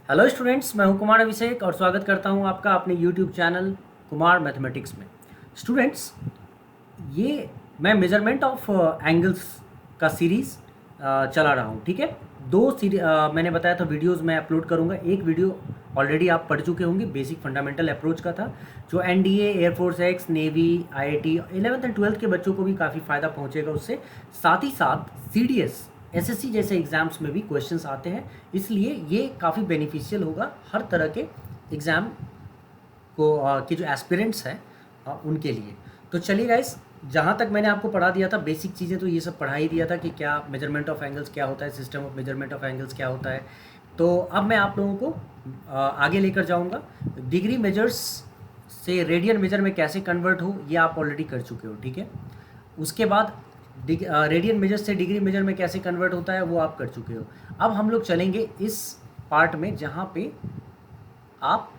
Hello students, मैं हूं कुमार अभिषेक और स्वागत करता हूं आपका अपने यूट्यूब चैनल कुमार मैथमेटिक्स में। स्टूडेंट्स, ये मैं मेजरमेंट ऑफ एंगल्स का सीरीज़ चला रहा हूं। ठीक है, मैंने बताया था वीडियोस मैं अपलोड करूंगा। एक वीडियो ऑलरेडी आप पढ़ चुके होंगे, बेसिक फंडामेंटल अप्रोच का था, जो NDA, air force x, navy, IIT 11th and 12th के बच्चों को भी काफ़ी फ़ायदा पहुंचेगा उससे। साथ ही साथ सीडीएस, एसएससी जैसे एग्ज़ाम्स में भी क्वेश्चंस आते हैं, इसलिए ये काफ़ी बेनिफिशियल होगा हर तरह के एग्ज़ाम को के जो एस्पिरेंट्स हैं उनके लिए। तो चलिए गाइस, जहाँ तक मैंने आपको पढ़ा दिया था बेसिक चीज़ें, तो ये सब पढ़ा ही दिया था कि क्या मेजरमेंट ऑफ एंगल्स क्या होता है, system of measurement of angles क्या होता है। तो अब मैं आप लोगों को आगे लेकर जाऊँगा। डिग्री मेजर्स से रेडियन मेजर में कैसे कन्वर्ट हो, ये आप ऑलरेडी कर चुके हो। ठीक है, उसके बाद रेडियन मेजर से डिग्री मेजर में कैसे कन्वर्ट होता है वो आप कर चुके हो। अब हम लोग चलेंगे इस पार्ट में जहाँ पे आप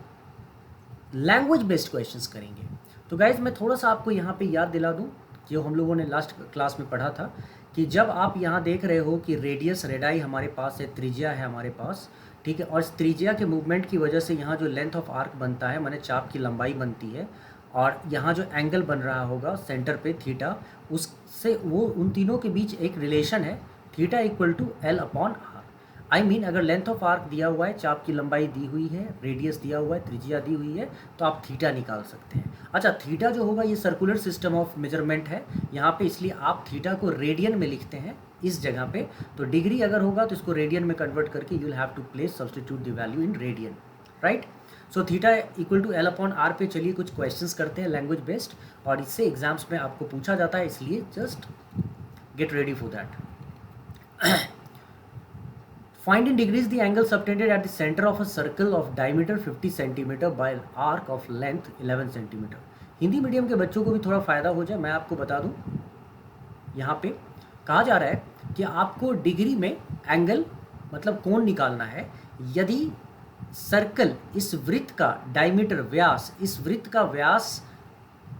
लैंग्वेज बेस्ड क्वेश्चंस करेंगे। तो गाइज, मैं थोड़ा सा आपको यहाँ पे याद दिला दूँ जो हम लोगों ने लास्ट क्लास में पढ़ा था, कि जब आप यहाँ देख रहे हो कि रेडियस, रेडाई हमारे पास है, त्रिज्या है हमारे पास, ठीक है, और इस त्रिज्या के मूवमेंट की वजह से यहाँ जो लेंथ ऑफ आर्क बनता है, माने चाप की लंबाई बनती है, और यहाँ जो एंगल बन रहा होगा सेंटर पे थीटा, उससे वो उन तीनों के बीच एक रिलेशन है, theta equal to L upon R. I mean, अगर लेंथ ऑफ आर्क दिया हुआ है, चाप की लंबाई दी हुई है, रेडियस दिया हुआ है, त्रिज्या दी हुई है, तो आप थीटा निकाल सकते हैं। अच्छा, थीटा जो होगा ये सर्कुलर सिस्टम ऑफ मेजरमेंट है यहाँ पे, इसलिए आप थीटा को रेडियन में लिखते हैं इस जगह पे। तो डिग्री अगर होगा तो इसको रेडियन में कन्वर्ट करके you will have to place substitute the value in radian, right. So theta equal to L upon R पे चलिए कुछ क्वेश्चंस करते हैं लैंग्वेज बेस्ड, और इससे एग्जाम्स में आपको पूछा जाता है, इसलिए just get ready for that. Find in degrees the angle subtended at the center of a circle of diameter 50 cm by arc of length 11 cm। Hindi medium के बच्चों को भी थोड़ा फ़ायदा हो जाए, मैं आपको बता दूं, यहाँ पे कहा जा रहा है कि आपको डिग्री में एंगल मतलब कोण निकालना है। यदि सर्कल, इस वृत्त का डायमीटर, व्यास, इस वृत्त का व्यास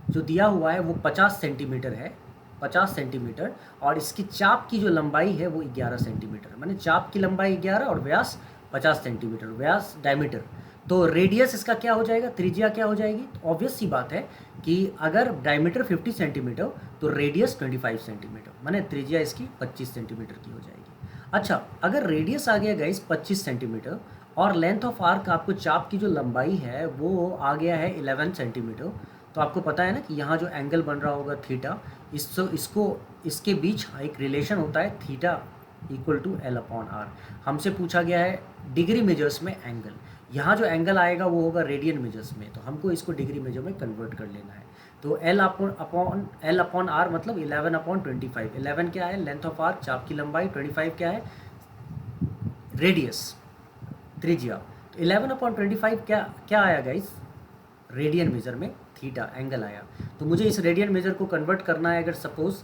जो दिया हुआ है वो 50 सेंटीमीटर है, 50 सेंटीमीटर, और इसकी चाप की जो लंबाई है वो 11 सेंटीमीटर, माने चाप की लंबाई 11 और व्यास 50 सेंटीमीटर, व्यास डायमीटर। तो रेडियस इसका क्या हो जाएगा, त्रिज्या क्या हो जाएगी। तो ऑब्वियस सी बात है कि अगर डायमीटर 50 सेंटीमीटर तो रेडियस 25 सेंटीमीटर, माने त्रिज्या इसकी 25 सेंटीमीटर की हो जाएगी। अच्छा, अगर रेडियस आ गया गाइस 25 सेंटीमीटर और लेंथ ऑफ आर्क, आपको चाप की जो लंबाई है वो आ गया है 11 सेंटीमीटर, तो आपको पता है ना कि यहाँ जो एंगल बन रहा होगा थीटा, इसके बीच एक रिलेशन होता है, theta equal to L upon R. हमसे पूछा गया है डिग्री मेजर्स में एंगल, यहाँ जो एंगल आएगा वो होगा रेडियन मेजर्स में, तो हमको इसको डिग्री मेजर में कन्वर्ट कर लेना है। तो एल अपॉन आर मतलब 11 अपॉन 25। 11 क्या है, लेंथ ऑफ आर्क, चाप की लंबाई, 25 क्या है, रेडियस, त्रिज्या। तो 11 अपॉन 25 क्या क्या आया गाइस, रेडियन मेजर में थीटा एंगल आया। तो मुझे इस रेडियन मेजर को कन्वर्ट करना है अगर सपोज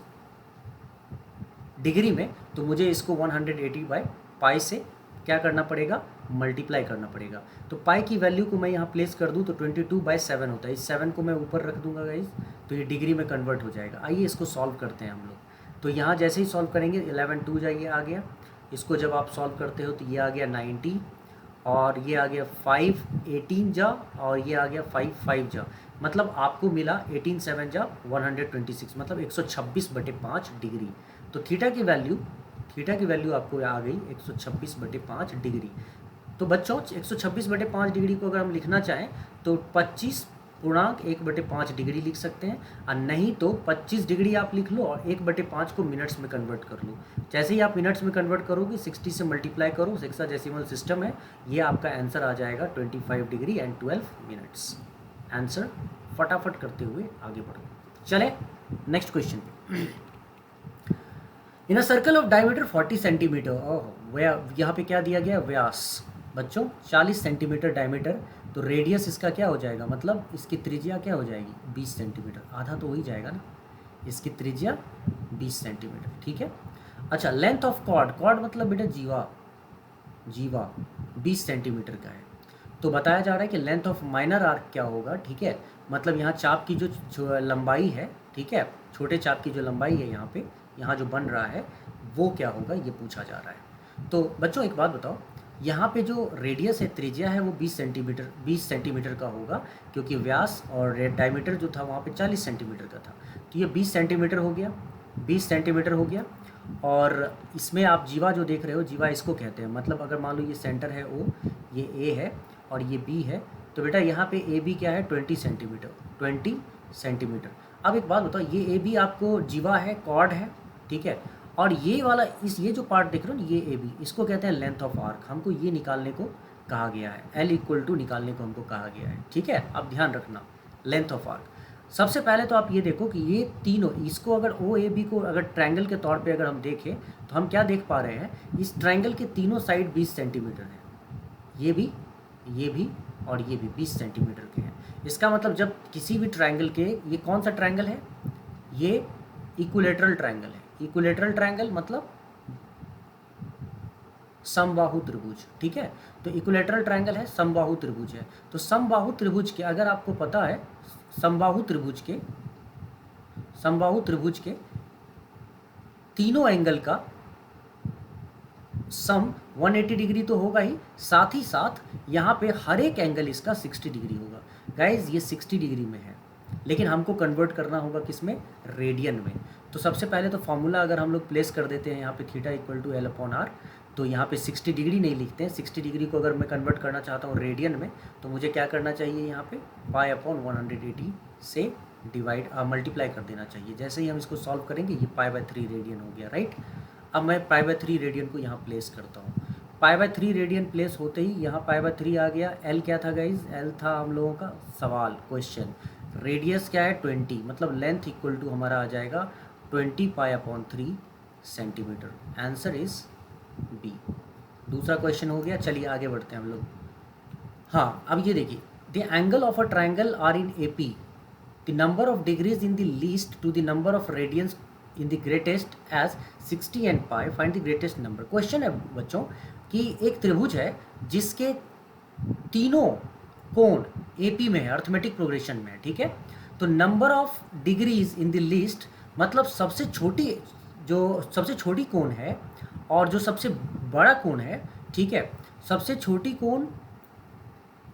डिग्री में, तो मुझे इसको 180 बाई पाई से क्या करना पड़ेगा, मल्टीप्लाई करना पड़ेगा। तो पाई की वैल्यू को मैं यहाँ प्लेस कर दूँ तो 22/7 होता है, इस 7 को मैं ऊपर रख दूंगा गाइस, तो ये डिग्री में कन्वर्ट हो जाएगा। आइए इसको सॉल्व करते हैं हम लोग। तो यहाँ जैसे ही सॉल्व करेंगे 11 2 जाइए आ गया, इसको जब आप सॉल्व करते हो तो ये आ गया 90, और ये आ गया 5 18 जा, और ये आ गया 5 5 जा, मतलब आपको मिला 18 7 जा 126, मतलब 126/5 डिग्री। तो थीटा की वैल्यू आपको आ गई 126/5 डिग्री। तो बच्चों 126/5 डिग्री को अगर हम लिखना चाहें तो 25 × 1/5 डिग्री लिख सकते हैं, और नहीं तो 25 डिग्री आप लिख लो और 1/5 को मिनट्स में कन्वर्ट कर लो। जैसे ही आप मिनट्स में कन्वर्ट करोगे 60 से मल्टीप्लाई करो, हेक्साडेसिमल सिस्टम है, ये आपका आंसर आ जाएगा 25 डिग्री एंड 12 मिनट्स। आंसर फटाफट करते हुए आगे बढ़ो। चले नेक्स्ट क्वेश्चन पे। In a circle of diameter 40 centimetre, oh यहाँ पे क्या दिया गया, व्यास बच्चों 40 सेंटीमीटर डायमीटर, तो रेडियस इसका क्या हो जाएगा, मतलब इसकी त्रिज्या क्या हो जाएगी 20 सेंटीमीटर, आधा तो हो ही जाएगा ना, इसकी त्रिज्या 20 सेंटीमीटर, ठीक है। अच्छा, लेंथ ऑफ कॉर्ड मतलब बेटा जीवा 20 सेंटीमीटर का है। तो बताया जा रहा है कि लेंथ ऑफ माइनर आर्क क्या होगा, ठीक है, मतलब यहाँ चाप की जो लंबाई है, ठीक है, छोटे चाप की जो लंबाई है यहाँ पे, यहाँ जो बन रहा है वो क्या होगा, ये पूछा जा रहा है। तो बच्चों एक बात बताओ, यहाँ पे जो रेडियस है, त्रिज्या है, वो 20 सेंटीमीटर का होगा, क्योंकि व्यास और डायमीटर जो था वहाँ पे 40 सेंटीमीटर का था। तो ये 20 सेंटीमीटर हो गया, 20 सेंटीमीटर हो गया। और इसमें आप जीवा जो देख रहे हो, जीवा इसको कहते हैं। मतलब अगर मान लो ये सेंटर है ओ, ये ए है और ये बी है, तो बेटा यहाँ पे ए बी क्या है, 20 सेंटीमीटर, 20 सेंटीमीटर। अब एक बात बताओ, ये ए बी आपको जीवा है, कॉर्ड है, ठीक है। और ये वाला ये जो पार्ट देख रहे हो ना, ये ए बी, इसको कहते हैं लेंथ ऑफ आर्क। हमको ये निकालने को कहा गया है, एल इक्वल टू निकालने को हमको कहा गया है, ठीक है। अब ध्यान रखना, लेंथ ऑफ आर्क। सबसे पहले तो आप ये देखो कि ये तीनों, इसको अगर ओ ए बी को अगर ट्रायंगल के तौर पे अगर हम देखें, तो हम क्या देख पा रहे हैं, इस ट्रायंगल के तीनों साइड 20 सेंटीमीटर है। ये भी और ये भी 20 सेंटीमीटर के हैं। इसका मतलब जब किसी भी ट्रायंगल के, ये कौन सा ट्रायंगल है, ये इक्विलेटरल ट्रायंगल है। इक्विलेटरल ट्रायंगल मतलब समबाहु त्रिभुज, ठीक है। तो इक्विलेटरल ट्रायंगल है, समबाहु त्रिभुज है। तो समबाहु त्रिभुज के, अगर आपको पता है, समबाहु त्रिभुज के तीनों एंगल का सम 180 डिग्री तो होगा ही, साथ ही साथ यहाँ पे हर एक एंगल इसका 60 डिग्री होगा। गाइज ये 60 डिग्री में है, लेकिन हमको कन्वर्ट करना होगा किस में, रेडियन में। तो सबसे पहले तो फॉर्मूला अगर हम लोग प्लेस कर देते हैं यहाँ पे, theta equal to L upon R. तो यहाँ पे 60 डिग्री नहीं लिखते हैं, 60 डिग्री को अगर मैं कन्वर्ट करना चाहता हूँ रेडियन में, तो मुझे क्या करना चाहिए, यहाँ पे पाई अपॉन 180 से मल्टीप्लाई कर देना चाहिए। जैसे ही हम इसको सॉल्व करेंगे, ये π/3 रेडियन हो गया, राइट। अब मैं π/3 रेडियन को यहाँ प्लेस करता हूँ। π/3 रेडियन प्लेस होते ही यहाँ π/3 आ गया। एल क्या था गाइज, एल था हम लोगों का सवाल, क्वेश्चन। रेडियस क्या है, 20, मतलब लेंथ इक्वल टू हमारा आ जाएगा 20 π/3 सेंटीमीटर। Answer is B. दूसरा क्वेश्चन हो गया, चलिए आगे बढ़ते हैं हम लोग। हाँ, अब ये देखिए, the angle of a triangle are in A P, the number of degrees in the least to the number of radians in the greatest as 60 and pi, find the greatest number. Question है बच्चों कि एक त्रिभुज है जिसके तीनों कोण AP में है, अर्थमेटिक प्रोग्रेशन में है, ठीक है। तो number of degrees in the least, मतलब सबसे छोटी कोण है और जो सबसे बड़ा कोण है, ठीक है। सबसे छोटी कोण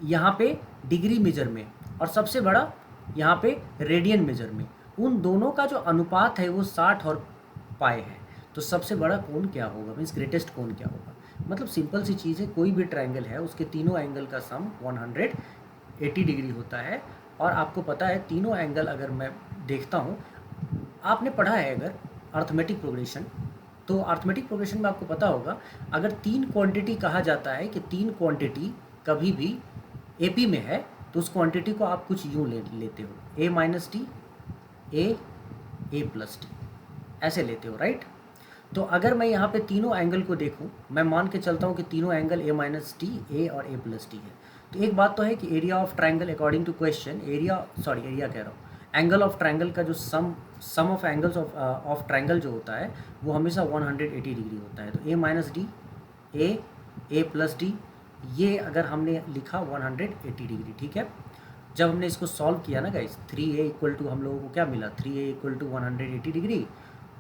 यहाँ पे डिग्री मेजर में और सबसे बड़ा यहाँ पे रेडियन मेजर में, उन दोनों का जो अनुपात है वो 60 और पाई है। तो सबसे बड़ा कोण क्या होगा, मीन्स ग्रेटेस्ट कोण क्या होगा। मतलब सिंपल सी चीज़ है, कोई भी ट्रायंगल है उसके तीनों एंगल का सम 180 डिग्री होता है। और आपको पता है तीनों एंगल, अगर मैं देखता हूँ, आपने पढ़ा है अगर अर्थमेटिक प्रोग्रेशन, तो अर्थमेटिक प्रोग्रेशन में आपको पता होगा, अगर तीन क्वांटिटी कहा जाता है कि तीन क्वांटिटी कभी भी एपी में है, तो उस क्वांटिटी को आप कुछ यूँ लेते हो, a minus T, A plus T, ऐसे लेते हो, राइट। तो अगर मैं यहाँ पे तीनों एंगल को देखूँ, मैं मान के चलता हूँ कि तीनों एंगल a माइनस टी, ए और a प्लस टी है। तो एक बात तो है कि area of triangle according to question, area कह रहा हूँ, एंगल ऑफ ट्रायंगल का जो sum of angles of triangle जो होता है वो हमेशा 180 डिग्री होता है। तो a minus D, A plus D, ये अगर हमने लिखा 180 डिग्री, ठीक है। जब हमने इसको सॉल्व किया ना गाइस, 3a इक्वल टू हम लोगों को क्या मिला, 3a इक्वल टू 180 डिग्री,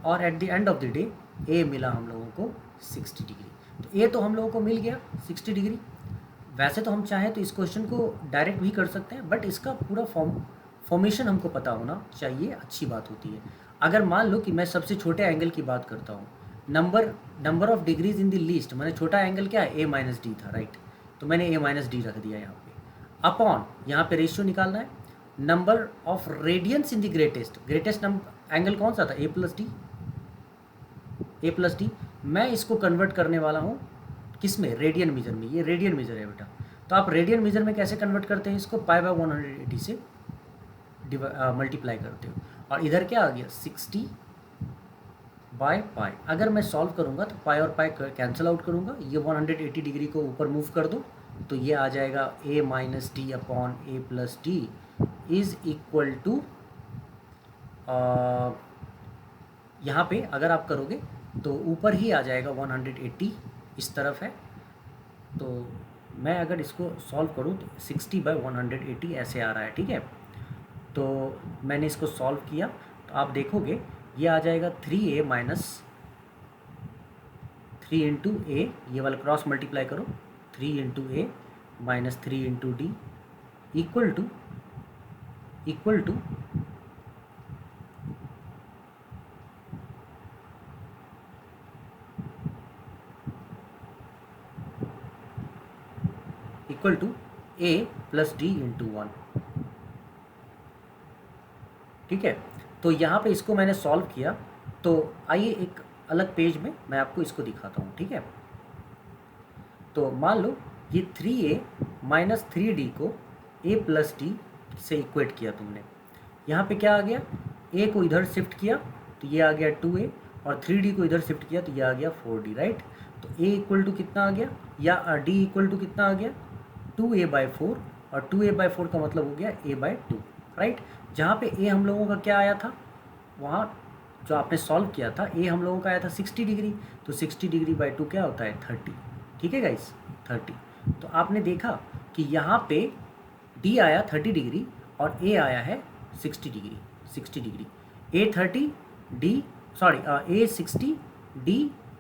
और at the end of the day a मिला हम लोगों को 60 डिग्री। तो a तो हम लोगों को मिल गया 60 डिग्री। वैसे तो हम चाहें तो इस क्वेश्चन को डायरेक्ट भी कर सकते हैं, बट इसका पूरा फॉर्मेशन हमको पता होना चाहिए, अच्छी बात होती है। अगर मान लो कि मैं सबसे छोटे एंगल की बात करता हूँ, number of degrees in the least, मैंने छोटा एंगल क्या है, a माइनस डी था, राइट। तो मैंने a माइनस डी रख दिया यहाँ पे, अपॉन यहाँ पे रेशियो निकालना है, number of radians in the greatest angle कौन सा था, a प्लस डी। मैं इसको कन्वर्ट करने वाला हूँ किस में, रेडियन मेजर में। ये रेडियन मेजर है बेटा। तो आप रेडियन मेजर में कैसे कन्वर्ट करते हैं इसको, π/180 से मल्टीप्लाई करते हो, और इधर क्या आ गया 60/π। अगर मैं सॉल्व करूँगा तो पाई और पाई कैंसिल आउट करूँगा, ये 180 डिग्री को ऊपर मूव कर दो, तो ये आ जाएगा a minus T upon A plus T is equal to, यहाँ पे अगर आप करोगे तो ऊपर ही आ जाएगा 180, इस तरफ है। तो मैं अगर इसको सॉल्व करूँ तो 60/180 ऐसे आ रहा है, ठीक है। तो मैंने इसको सॉल्व किया तो आप देखोगे ये आ जाएगा 3a माइनस 3 इंटू ए, ये वाला क्रॉस मल्टीप्लाई करो, 3 into A minus 3 into D equal to equal to equal to A plus D into 1। ठीक है, तो यहाँ पे इसको मैंने सॉल्व किया, तो आइए एक अलग पेज में मैं आपको इसको दिखाता हूँ। ठीक है, तो मान लो ये 3a माइनस 3d को a प्लस डी से इक्वेट किया तुमने। यहाँ पे क्या आ गया, a को इधर शिफ्ट किया तो ये आ गया 2a, और 3d को इधर शिफ्ट किया तो ये आ गया 4d, राइट। तो a इक्वल टू कितना आ गया, या d इक्वल टू कितना आ गया, 2a/4, और 2a/4 का मतलब हो गया a/2, राइट। जहाँ पे a हम लोगों का क्या आया था, वहाँ जो आपने सॉल्व किया था a हम लोगों का आया था 60 डिग्री, तो 60 डिग्री बाई 2 क्या होता है, 30। ठीक है गाइस, 30। तो आपने देखा कि यहाँ पे d आया 30 डिग्री और a आया है 60 degree, 60 degree. a 30 d sorry a 60 d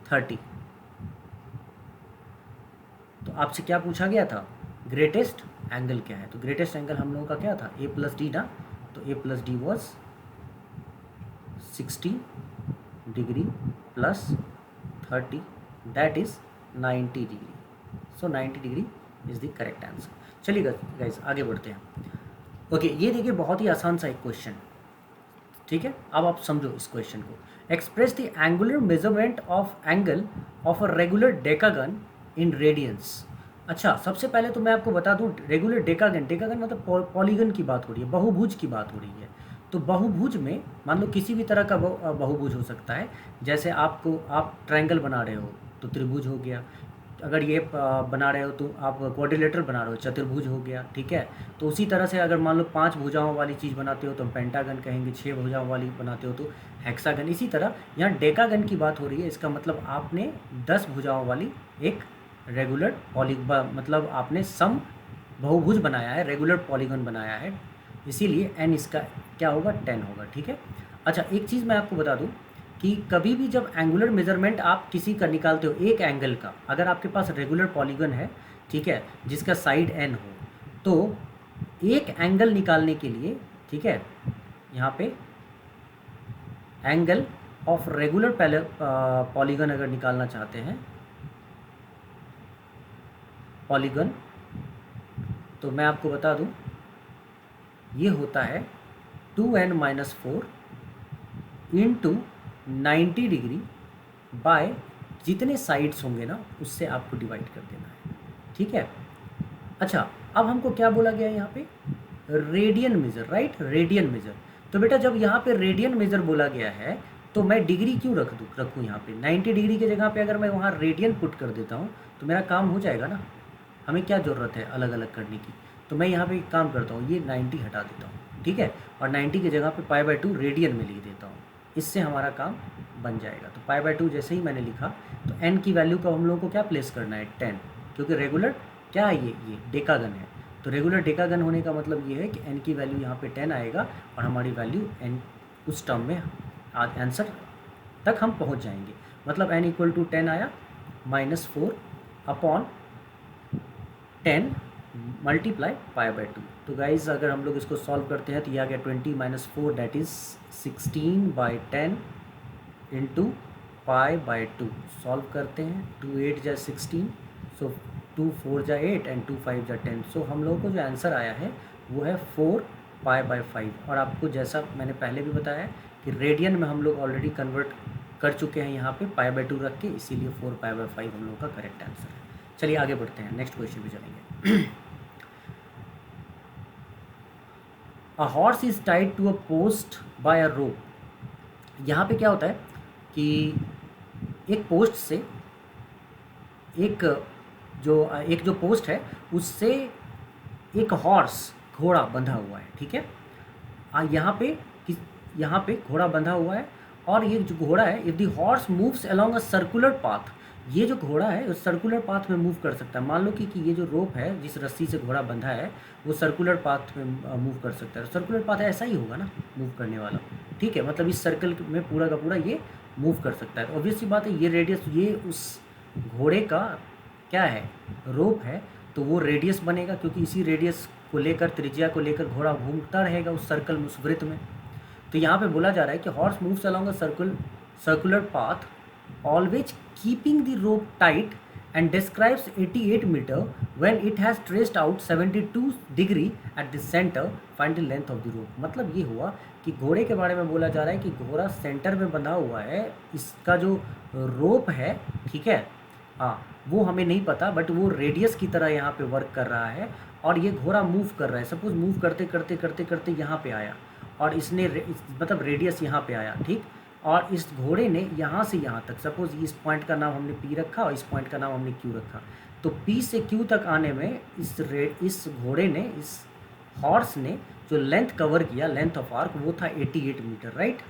30। तो आपसे क्या पूछा गया था, ग्रेटेस्ट एंगल क्या है, तो ग्रेटेस्ट एंगल हम लोगों का क्या था, a प्लस डी ना, तो a plus D was 60 degree plus 30, that is 90 degree. So 90 degree is the correct answer. चलिए गाइस आगे बढ़ते हैं। ओके, ये देखिए बहुत ही आसान सा एक क्वेश्चन। ठीक है, अब आप समझो इस क्वेश्चन को। Express the angular measurement of angle of a regular decagon in radiance. अच्छा, सबसे पहले तो मैं आपको बता दूं, रेगुलर डेकागन, डेकागन मतलब पॉलीगन की बात हो रही है, बहुभुज की बात हो रही है। तो बहुभुज में मान लो किसी भी तरह का बहुभुज हो सकता है। जैसे आप ट्रायंगल बना रहे हो तो त्रिभुज हो गया, अगर ये बना रहे हो तो आप क्वाड्रिलेटरल बना रहे हो, चतुर्भुज हो गया। ठीक है, तो उसी तरह से अगर मान लो 5 भुजाओं वाली चीज़ बनाते हो तो हम पेंटागन कहेंगे, 6 भुजाओं वाली बनाते हो तो हेक्सागन। इसी तरह यहाँ डेकागन की बात हो रही है, इसका मतलब आपने 10 भुजाओं वाली एक रेगुलर मतलब आपने सम बहुभुज बनाया है, रेगुलर पॉलीगन बनाया है, इसीलिए n इसका क्या होगा, 10 होगा। ठीक है। अच्छा, एक चीज़ मैं आपको बता दूं कि कभी भी जब एंगुलर मेजरमेंट आप किसी का निकालते हो, एक एंगल का, अगर आपके पास रेगुलर पॉलीगन है, ठीक है, जिसका साइड n हो, तो एक एंगल निकालने के लिए, ठीक है, यहाँ पे एंगल ऑफ रेगुलर पॉलीगन अगर निकालना चाहते हैं, पॉलीगन, तो मैं आपको बता दूं ये होता है 2n-4 इंटू 90 डिग्री बाय जितने साइड्स होंगे ना उससे आपको डिवाइड कर देना है। ठीक है। अच्छा, अब हमको क्या बोला गया है यहाँ पे, radian major, right, radian major. तो बेटा जब यहाँ पे रेडियन मेजर बोला गया है तो मैं डिग्री क्यों रखूँ यहाँ पे, 90 डिग्री की जगह पे अगर मैं वहाँ रेडियन पुट कर देता हूँ तो मेरा काम हो जाएगा ना, हमें क्या ज़रूरत है अलग अलग करने की। तो मैं यहाँ पे एक काम करता हूँ, ये 90 हटा देता हूँ, ठीक है, और 90 की जगह पे π/2 रेडियन में लिख देता हूँ, इससे हमारा काम बन जाएगा। तो π/2 जैसे ही मैंने लिखा तो n की वैल्यू का हम लोगों को क्या प्लेस करना है, 10, क्योंकि रेगुलर क्या है, ये डेकागन है। तो रेगुलर डेकागन होने का मतलब ये है कि n की वैल्यू यहाँ पे 10 आएगा और हमारी वैल्यू n उस टर्म में आंसर तक हम पहुँच जाएंगे। मतलब n = 10 आया, -4 अपॉन 10 मल्टीप्लाई π/2। तो गाइज अगर हम लोग इसको सॉल्व करते हैं तो ये आ गया 20 - 4 दैट इज़ 16/10 इंटू π/2। सॉल्व करते हैं, 2 8 जा 16, सो 2 4 जा 8 एंड 2 5 जा 10। सो हम लोगों को जो आंसर आया है वो है 4 π/5। और आपको जैसा मैंने पहले भी बताया कि रेडियन में हम लोग ऑलरेडी कन्वर्ट कर चुके हैं यहाँ पे π/2 रख के, इसीलिए 4 π/5 हम लोगों का करेक्ट आंसर है। चलिए आगे बढ़ते हैं, नेक्स्ट क्वेश्चन पे चलेंगे। A horse is tied to a post by a rope. यहाँ पे क्या होता है कि एक पोस्ट से एक जो पोस्ट है उससे एक हॉर्स, घोड़ा बंधा हुआ है, ठीक है। यहाँ पे घोड़ा बंधा हुआ है और ये जो घोड़ा है, if the horse moves along a circular path, ये जो घोड़ा है उस सर्कुलर पाथ में मूव कर सकता है। मान लो कि ये जो रोप है जिस रस्सी से घोड़ा बंधा है वो सर्कुलर पाथ में मूव कर सकता है। सर्कुलर पाथ ऐसा ही होगा ना मूव करने वाला, ठीक है, मतलब इस सर्कल में पूरा का पूरा ये मूव कर सकता है। ऑब्वियस सी बात है, ये रेडियस, ये उस घोड़े का क्या है, रोप है, तो वो रेडियस बनेगा, क्योंकि इसी रेडियस को लेकर, त्रिज्या को लेकर घोड़ा घूमता रहेगा उस सर्कल में, उस वृत्त में। तो यहाँ पे बोला जा रहा है कि horse moves along a circular path always keeping the rope tight and describes 88 meter when it has traced out 72 degree at the center, find the length of the rope। मतलब ये हुआ कि घोड़े के बारे में बोला जा रहा है कि घोड़ा सेंटर में बंधा हुआ है, इसका जो रोप है, ठीक है, हाँ, वो हमें नहीं पता, बट वो रेडियस की तरह यहाँ पे वर्क कर रहा है, और ये घोड़ा मूव कर रहा है। सपोज मूव करते करते करते करते यहाँ पे आया, और इसने मतलब रेडियस यहाँ पे आया, ठीक, और इस घोड़े ने यहाँ से यहाँ तक, सपोज इस पॉइंट का नाम हमने पी रखा और इस पॉइंट का नाम हमने क्यू रखा, तो पी से क्यू तक आने में इस घोड़े ने, इस हॉर्स ने जो लेंथ कवर किया, लेंथ ऑफ आर्क, वो था 88 मीटर, राइट।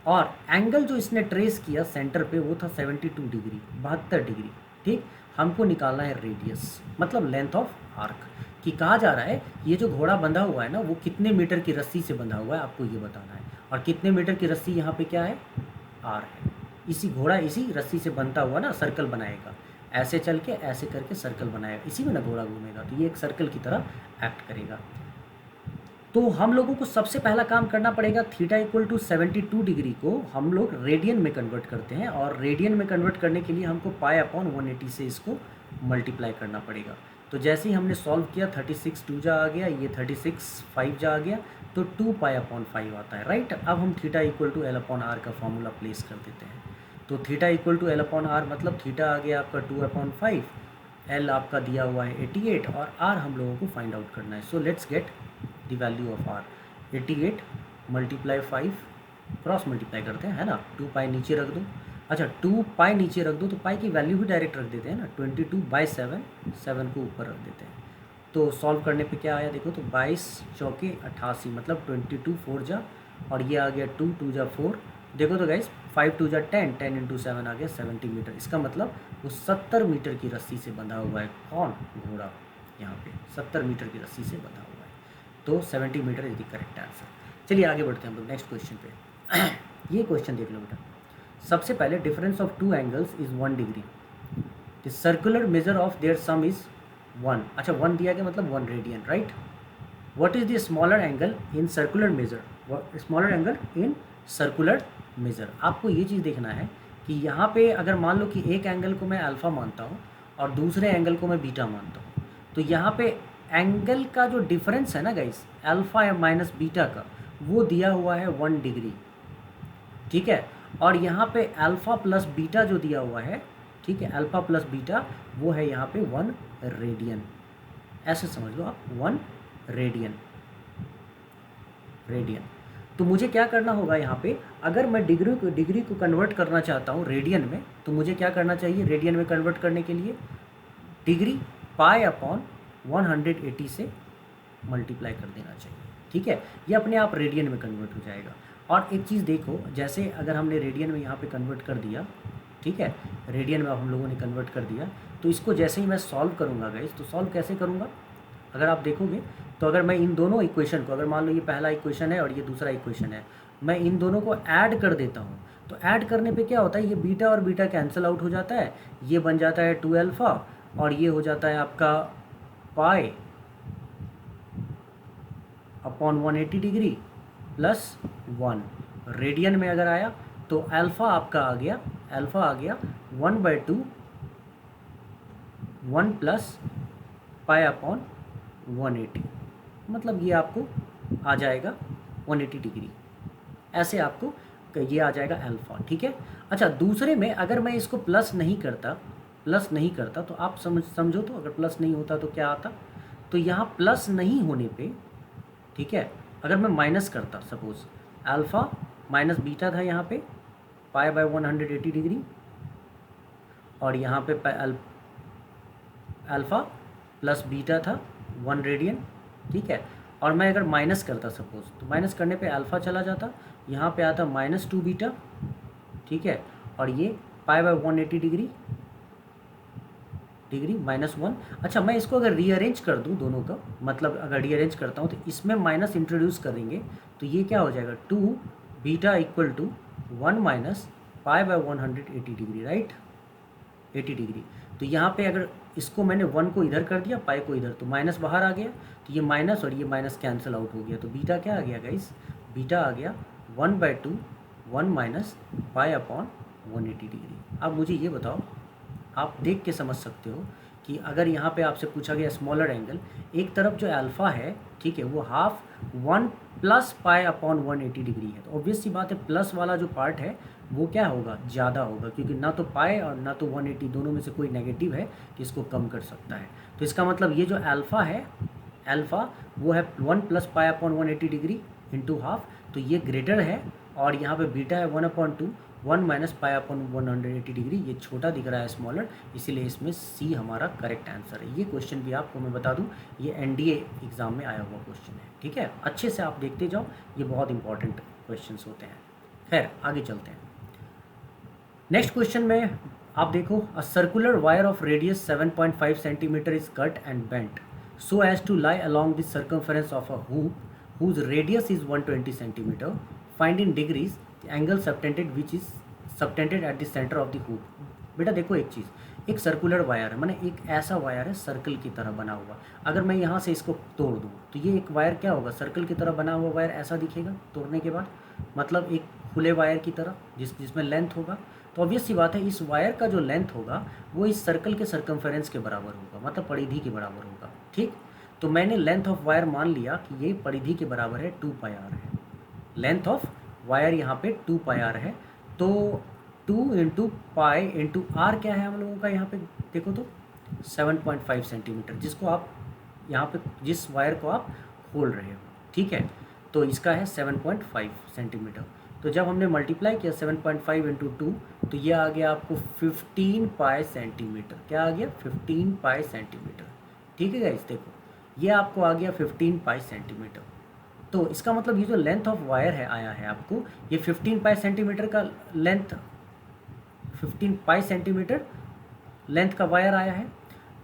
और एंगल जो इसने ट्रेस किया सेंटर पे, वो था 72 डिग्री, 72 डिग्री, ठीक। हमको निकालना है रेडियस, मतलब लेंथ ऑफ आर्क, कि कहा जा रहा है ये जो घोड़ा बंधा हुआ है ना, वो कितने मीटर की रस्सी से बंधा हुआ है, आपको ये बताना है। और कितने मीटर की रस्सी यहाँ पे क्या है, आर है। इसी घोड़ा इसी रस्सी से बनता हुआ ना सर्कल बनाएगा, ऐसे चल के ऐसे करके सर्कल बनाएगा, इसी में ना घोड़ा घूमेगा, तो ये एक सर्कल की तरह एक्ट करेगा। तो हम लोगों को सबसे पहला काम करना पड़ेगा, थीटा इक्वल टू 72 डिग्री को हम लोग रेडियन में कन्वर्ट करते हैं, और रेडियन में कन्वर्ट करने के लिए हमको पाई अपॉन 180 से इसको मल्टीप्लाई करना पड़ेगा। तो जैसे ही हमने सॉल्व किया, 36 2 जा आ गया, ये 36 5 जा आ गया, तो 2 पाई अपॉन 5 आता है, राइट। अब हम theta equal to L upon R का फॉर्मूला प्लेस कर देते हैं। तो theta equal to L upon R, मतलब थीटा आ गया आपका 2 अपॉन 5, एल आपका दिया हुआ है 88, और आर हम लोगों को फाइंड आउट करना है। So let's get the value of R. 88 multiply 5, cross multiply करते हैं, है ना, 2 पाई नीचे रख दो, अच्छा 2 पाई नीचे रख दो, तो पाई की वैल्यू भी डायरेक्ट रख देते हैं ना, 22/7, 7 को ऊपर रख देते हैं। तो सॉल्व करने पे क्या आया देखो, तो 22 चौके 88, मतलब 22 4 जा, और ये आ गया 2 2 जा 4, देखो तो गाइस 5 2 जा 10, 10 इंटू 7 आ गया 70 मीटर। इसका मतलब वो 70 मीटर की रस्सी से बंधा हुआ है, कौन, घोड़ा, यहाँ पे 70 मीटर की रस्सी से बंधा हुआ है, तो 70 metre is the correct answer. चलिए आगे बढ़ते हैं हम लोग नेक्स्ट क्वेश्चन पे। ये क्वेश्चन देख लो बेटा। सबसे पहले difference of two angles is 1 degree, the circular measure of their sum is 1। अच्छा 1 दिया गया, मतलब 1 radian, right. What is the smaller angle in circular measure, smaller angle in circular measure. आपको ये चीज़ देखना है कि यहाँ पे अगर मान लो कि एक एंगल को मैं अल्फ़ा मानता हूँ और दूसरे एंगल को मैं बीटा मानता हूँ, तो यहाँ पे एंगल का जो डिफरेंस है ना गाइस, अल्फ़ा माइनस बीटा का, वो दिया हुआ है 1 डिग्री, ठीक है। और यहाँ पे अल्फ़ा प्लस बीटा जो दिया हुआ है, ठीक है, अल्फ़ा प्लस बीटा, वो है यहाँ पे 1 रेडियन, ऐसे समझ लो आप, 1 रेडियन, रेडियन। तो मुझे क्या करना होगा यहाँ पे, अगर मैं डिग्री को कन्वर्ट करना चाहता हूँ रेडियन में, तो मुझे क्या करना चाहिए, रेडियन में कन्वर्ट करने के लिए डिग्री पाई अपॉन 180 से मल्टीप्लाई कर देना चाहिए, ठीक है। ये अपने आप रेडियन में कन्वर्ट हो जाएगा। और एक चीज़ देखो, जैसे अगर हमने रेडियन में यहाँ पे कन्वर्ट कर दिया, ठीक है, रेडियन में हम लोगों ने कन्वर्ट कर दिया, तो इसको जैसे ही मैं सॉल्व करूँगा गाइस, तो सॉल्व कैसे करूँगा, अगर आप देखोगे तो अगर मैं इन दोनों इक्वेशन को, अगर मान लो ये पहला इक्वेशन है और ये दूसरा इक्वेशन है, मैं इन दोनों को ऐड कर देता हूँ, तो ऐड करने पे क्या होता है, ये बीटा और बीटा कैंसिल आउट हो जाता है, ये बन जाता है 2 अल्फ़ा, और ये हो जाता है आपका pi upon 180 degree plus 1। Radian में अगर आया तो अल्फ़ा आपका आ गया, अल्फ़ा आ गया 1/2 1 प्लस पाई अपॉन 180, मतलब ये आपको आ जाएगा 180 डिग्री, ऐसे आपको ये आ जाएगा अल्फ़ा, ठीक है। अच्छा दूसरे में अगर मैं इसको प्लस नहीं करता, तो आप समझो, तो अगर प्लस नहीं होता तो क्या आता, तो यहाँ प्लस नहीं होने पे, ठीक है, अगर मैं माइनस करता, सपोज अल्फ़ा माइनस बीटा था यहाँ पे पाई बाय 180 डिग्री, और यहाँ पे अल्फ़ा प्लस बीटा था 1 रेडियन, ठीक है। और मैं अगर माइनस करता सपोज, तो माइनस करने पे अल्फ़ा चला जाता, यहाँ पे आता -2 बीटा, ठीक है, और ये पाई बाय 180 डिग्री -1। अच्छा मैं इसको अगर रीअरेंज कर दूँ दोनों का, मतलब अगर रीअरेंज करता हूँ तो इसमें माइनस इंट्रोड्यूस करेंगे, तो ये क्या हो जाएगा, 2 beta equal to 1 minus pi by 180 degree, right, 80 degree. तो यहाँ पे अगर इसको मैंने 1 को इधर कर दिया, पाई को इधर, तो माइनस बाहर आ गया, तो ये माइनस और ये माइनस कैंसिल आउट हो गया, तो बीटा क्या आ गया गाइस, बीटा आ गया 1/2 1 माइनस पाई अपॉन 180 डिग्री। अब मुझे ये बताओ, आप देख के समझ सकते हो कि अगर यहाँ पे आपसे पूछा गया स्मॉलर एंगल, एक तरफ जो अल्फ़ा है, ठीक है, वो half 1 plus pi upon 180 degree है, तो ऑब्वियस सी बात है प्लस वाला जो पार्ट है वो क्या होगा, ज़्यादा होगा, क्योंकि ना तो पाई और ना तो 180 दोनों में से कोई नेगेटिव है कि इसको कम कर सकता है। तो इसका मतलब ये जो अल्फ़ा है, अल्फ़ा वो है 1 plus pi upon 180 degree into half, तो ये ग्रेटर है, और यहाँ पे बीटा है 1/2 1 माइनस पाई अपॉन 180 डिग्री, ये छोटा दिख रहा है स्मॉलर, इसीलिए इसमें सी हमारा करेक्ट आंसर है। ये क्वेश्चन भी आपको मैं बता दूं, ये एनडीए एग्ज़ाम में आया हुआ क्वेश्चन है, ठीक है, अच्छे से आप देखते जाओ, ये बहुत इंपॉर्टेंट क्वेश्चंस होते हैं। खैर आगे चलते हैं। नेक्स्ट क्वेश्चन में आप देखो, a circular wire of radius 7.5 centimetre is cut and bent so as to lie along the circumference of a hoop whose radius is 120 centimeter. Find in degrees the angle subtended which is subtended at the center of the hoop. बेटा देखो एक चीज़, एक circular wire है, माने एक ऐसा wire है circle की तरह बना हुआ, अगर मैं यहाँ से इसको तोड़ दूँ तो ये एक वायर क्या होगा, सर्कल की तरह बना हुआ वायर ऐसा दिखेगा तोड़ने के बाद, मतलब एक खुले वायर की तरह जिसमें लेंथ होगा। तो ऑब्वियस सी बात है इस वायर का जो लेंथ होगा वो इस सर्कल के सर्कमफेरेंस के बराबर होगा, मतलब परिधि के बराबर होगा, ठीक। तो मैंने लेंथ ऑफ वायर मान लिया कि ये परिधि के बराबर है 2 पाई आर है, लेंथ ऑफ वायर यहाँ पे 2 पाई आर है, तो 2 इंटू पाई इंटू आर क्या है हम लोगों का, यहाँ पे देखो तो 7.5 सेंटीमीटर, जिसको आप यहाँ पे जिस वायर को आप खोल रहे हो, ठीक है, तो इसका है 7.5 सेंटीमीटर। तो जब हमने मल्टीप्लाई किया 7.5 इंटू 2, तो ये आ गया आपको 15 पाई सेंटीमीटर, क्या आ गया 15 पाई सेंटीमीटर, ठीक है गाइस, देखो ये आपको आ गया 15 पाई सेंटीमीटर। तो इसका मतलब ये जो लेंथ ऑफ वायर है आया है आपको, ये 15 पाई सेंटीमीटर का लेंथ, 15 पाई सेंटीमीटर लेंथ का वायर आया है।